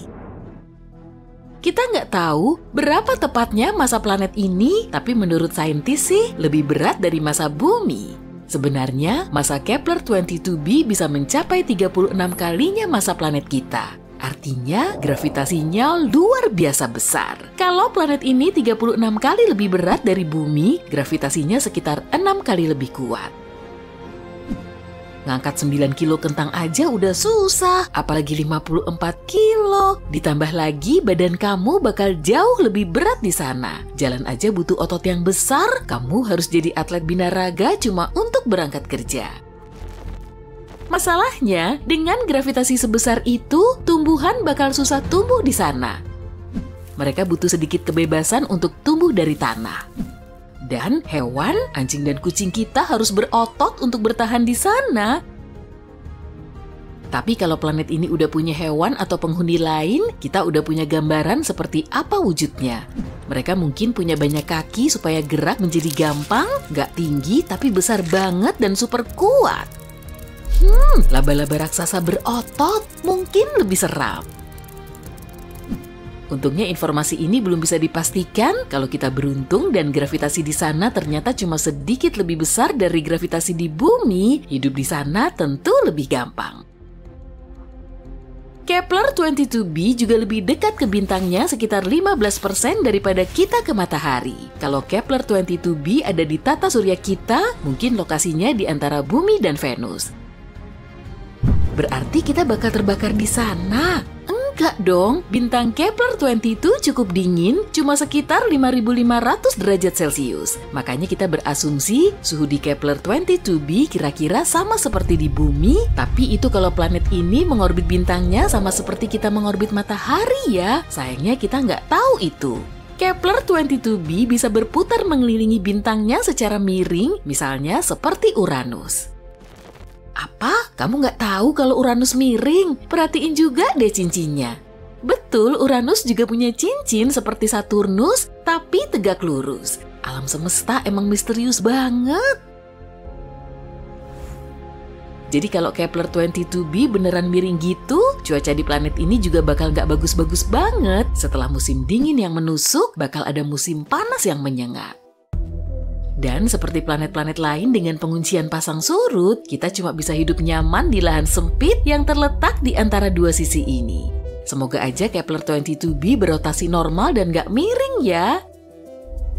Kita nggak tahu berapa tepatnya masa planet ini, tapi menurut saintis sih lebih berat dari masa bumi. Sebenarnya, masa Kepler 22b bisa mencapai 36 kalinya masa planet kita. Artinya, gravitasinya luar biasa besar. Kalau planet ini 36 kali lebih berat dari bumi, gravitasinya sekitar 6 kali lebih kuat. Ngangkat 9 kilo kentang aja udah susah, apalagi 54 kilo. Ditambah lagi badan kamu bakal jauh lebih berat di sana. Jalan aja butuh otot yang besar, kamu harus jadi atlet binaraga cuma untuk berangkat kerja. Masalahnya, dengan gravitasi sebesar itu, tumbuhan bakal susah tumbuh di sana. Mereka butuh sedikit kebebasan untuk tumbuh dari tanah. Dan hewan, anjing dan kucing kita harus berotot untuk bertahan di sana. Tapi kalau planet ini udah punya hewan atau penghuni lain, kita udah punya gambaran seperti apa wujudnya. Mereka mungkin punya banyak kaki supaya gerak menjadi gampang, nggak tinggi tapi besar banget dan super kuat. Laba-laba raksasa berotot mungkin lebih seram. Untungnya informasi ini belum bisa dipastikan. Kalau kita beruntung dan gravitasi di sana ternyata cuma sedikit lebih besar dari gravitasi di bumi, hidup di sana tentu lebih gampang. Kepler 22b juga lebih dekat ke bintangnya sekitar 15% daripada kita ke matahari. Kalau Kepler 22b ada di tata surya kita, mungkin lokasinya di antara bumi dan Venus. Berarti kita bakal terbakar di sana. Enggak dong, bintang Kepler 22 cukup dingin, cuma sekitar 5.500 derajat Celcius. Makanya kita berasumsi suhu di Kepler 22b kira-kira sama seperti di bumi, tapi itu kalau planet ini mengorbit bintangnya sama seperti kita mengorbit matahari ya. Sayangnya kita nggak tahu itu. Kepler 22b bisa berputar mengelilingi bintangnya secara miring, misalnya seperti Uranus. Apa? Kamu nggak tahu kalau Uranus miring? Perhatiin juga deh cincinnya. Betul, Uranus juga punya cincin seperti Saturnus, tapi tegak lurus. Alam semesta emang misterius banget. Jadi kalau Kepler 22b beneran miring gitu, cuaca di planet ini juga bakal nggak bagus-bagus banget. Setelah musim dingin yang menusuk, bakal ada musim panas yang menyengat. Dan seperti planet-planet lain dengan penguncian pasang surut, kita cuma bisa hidup nyaman di lahan sempit yang terletak di antara dua sisi ini. Semoga aja Kepler 22b berotasi normal dan nggak miring ya.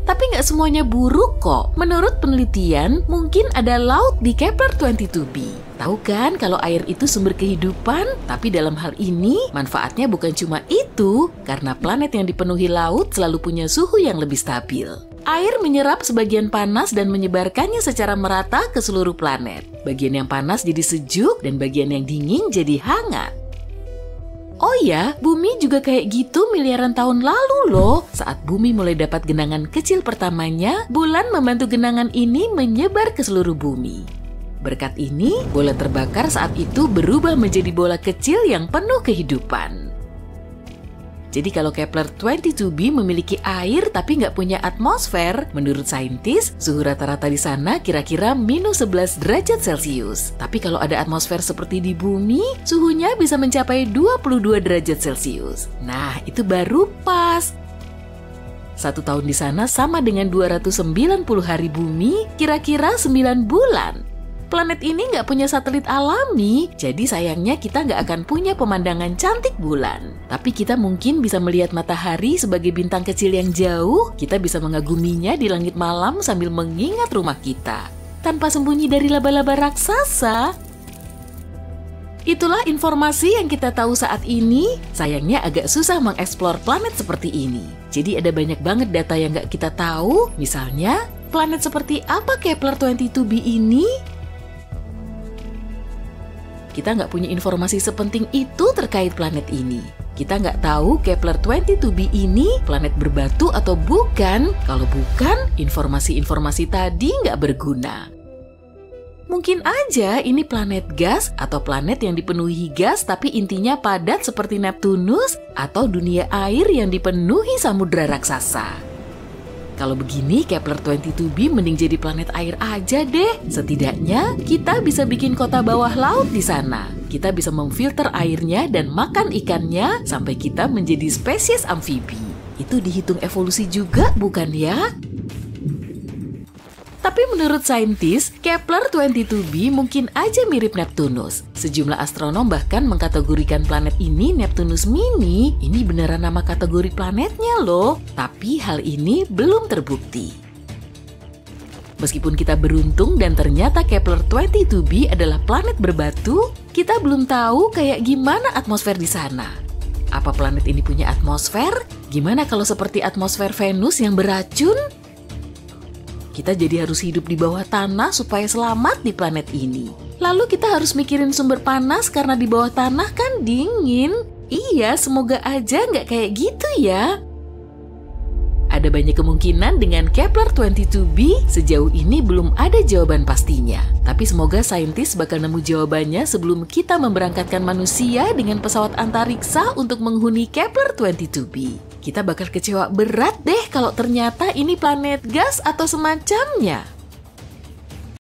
Tapi nggak semuanya buruk kok. Menurut penelitian, mungkin ada laut di Kepler 22b. Tahu kan kalau air itu sumber kehidupan? Tapi dalam hal ini, manfaatnya bukan cuma itu. Karena planet yang dipenuhi laut selalu punya suhu yang lebih stabil. Air menyerap sebagian panas dan menyebarkannya secara merata ke seluruh planet. Bagian yang panas jadi sejuk dan bagian yang dingin jadi hangat. Oh ya, bumi juga kayak gitu miliaran tahun lalu loh. Saat bumi mulai dapat genangan kecil pertamanya, bulan membantu genangan ini menyebar ke seluruh bumi. Berkat ini, bola terbakar saat itu berubah menjadi bola kecil yang penuh kehidupan. Jadi kalau Kepler 22b memiliki air tapi nggak punya atmosfer, menurut saintis, suhu rata-rata di sana kira-kira -11 derajat Celcius. Tapi kalau ada atmosfer seperti di bumi, suhunya bisa mencapai 22 derajat Celcius. Nah, itu baru pas. 1 tahun di sana sama dengan 290 hari bumi, kira-kira 9 bulan. Planet ini nggak punya satelit alami, jadi sayangnya kita nggak akan punya pemandangan cantik bulan. Tapi kita mungkin bisa melihat matahari sebagai bintang kecil yang jauh, kita bisa mengaguminya di langit malam sambil mengingat rumah kita. Tanpa sembunyi dari laba-laba raksasa. Itulah informasi yang kita tahu saat ini, sayangnya agak susah mengeksplor planet seperti ini. Jadi ada banyak banget data yang nggak kita tahu, misalnya, planet seperti apa Kepler 22b ini? Kita nggak punya informasi sepenting itu terkait planet ini. Kita nggak tahu Kepler 22b ini planet berbatu atau bukan. Kalau bukan, informasi-informasi tadi nggak berguna. Mungkin aja ini planet gas atau planet yang dipenuhi gas tapi intinya padat seperti Neptunus atau dunia air yang dipenuhi samudra raksasa. Kalau begini, Kepler 22b mending jadi planet air aja deh. Setidaknya, kita bisa bikin kota bawah laut di sana. Kita bisa memfilter airnya dan makan ikannya sampai kita menjadi spesies amfibi. Itu dihitung evolusi juga, bukan ya? Tapi menurut saintis, Kepler 22b mungkin aja mirip Neptunus. Sejumlah astronom bahkan mengkategorikan planet ini Neptunus Mini. Ini beneran nama kategori planetnya loh. Tapi hal ini belum terbukti. Meskipun kita beruntung dan ternyata Kepler-22b adalah planet berbatu, kita belum tahu kayak gimana atmosfer di sana. Apa planet ini punya atmosfer? Gimana kalau seperti atmosfer Venus yang beracun? Kita jadi harus hidup di bawah tanah supaya selamat di planet ini. Lalu kita harus mikirin sumber panas karena di bawah tanah kan dingin. Iya, semoga aja nggak kayak gitu ya. Ada banyak kemungkinan dengan Kepler-22b, sejauh ini belum ada jawaban pastinya. Tapi semoga saintis bakal nemu jawabannya sebelum kita memberangkatkan manusia dengan pesawat antariksa untuk menghuni Kepler-22b. Kita bakal kecewa berat deh kalau ternyata ini planet gas atau semacamnya.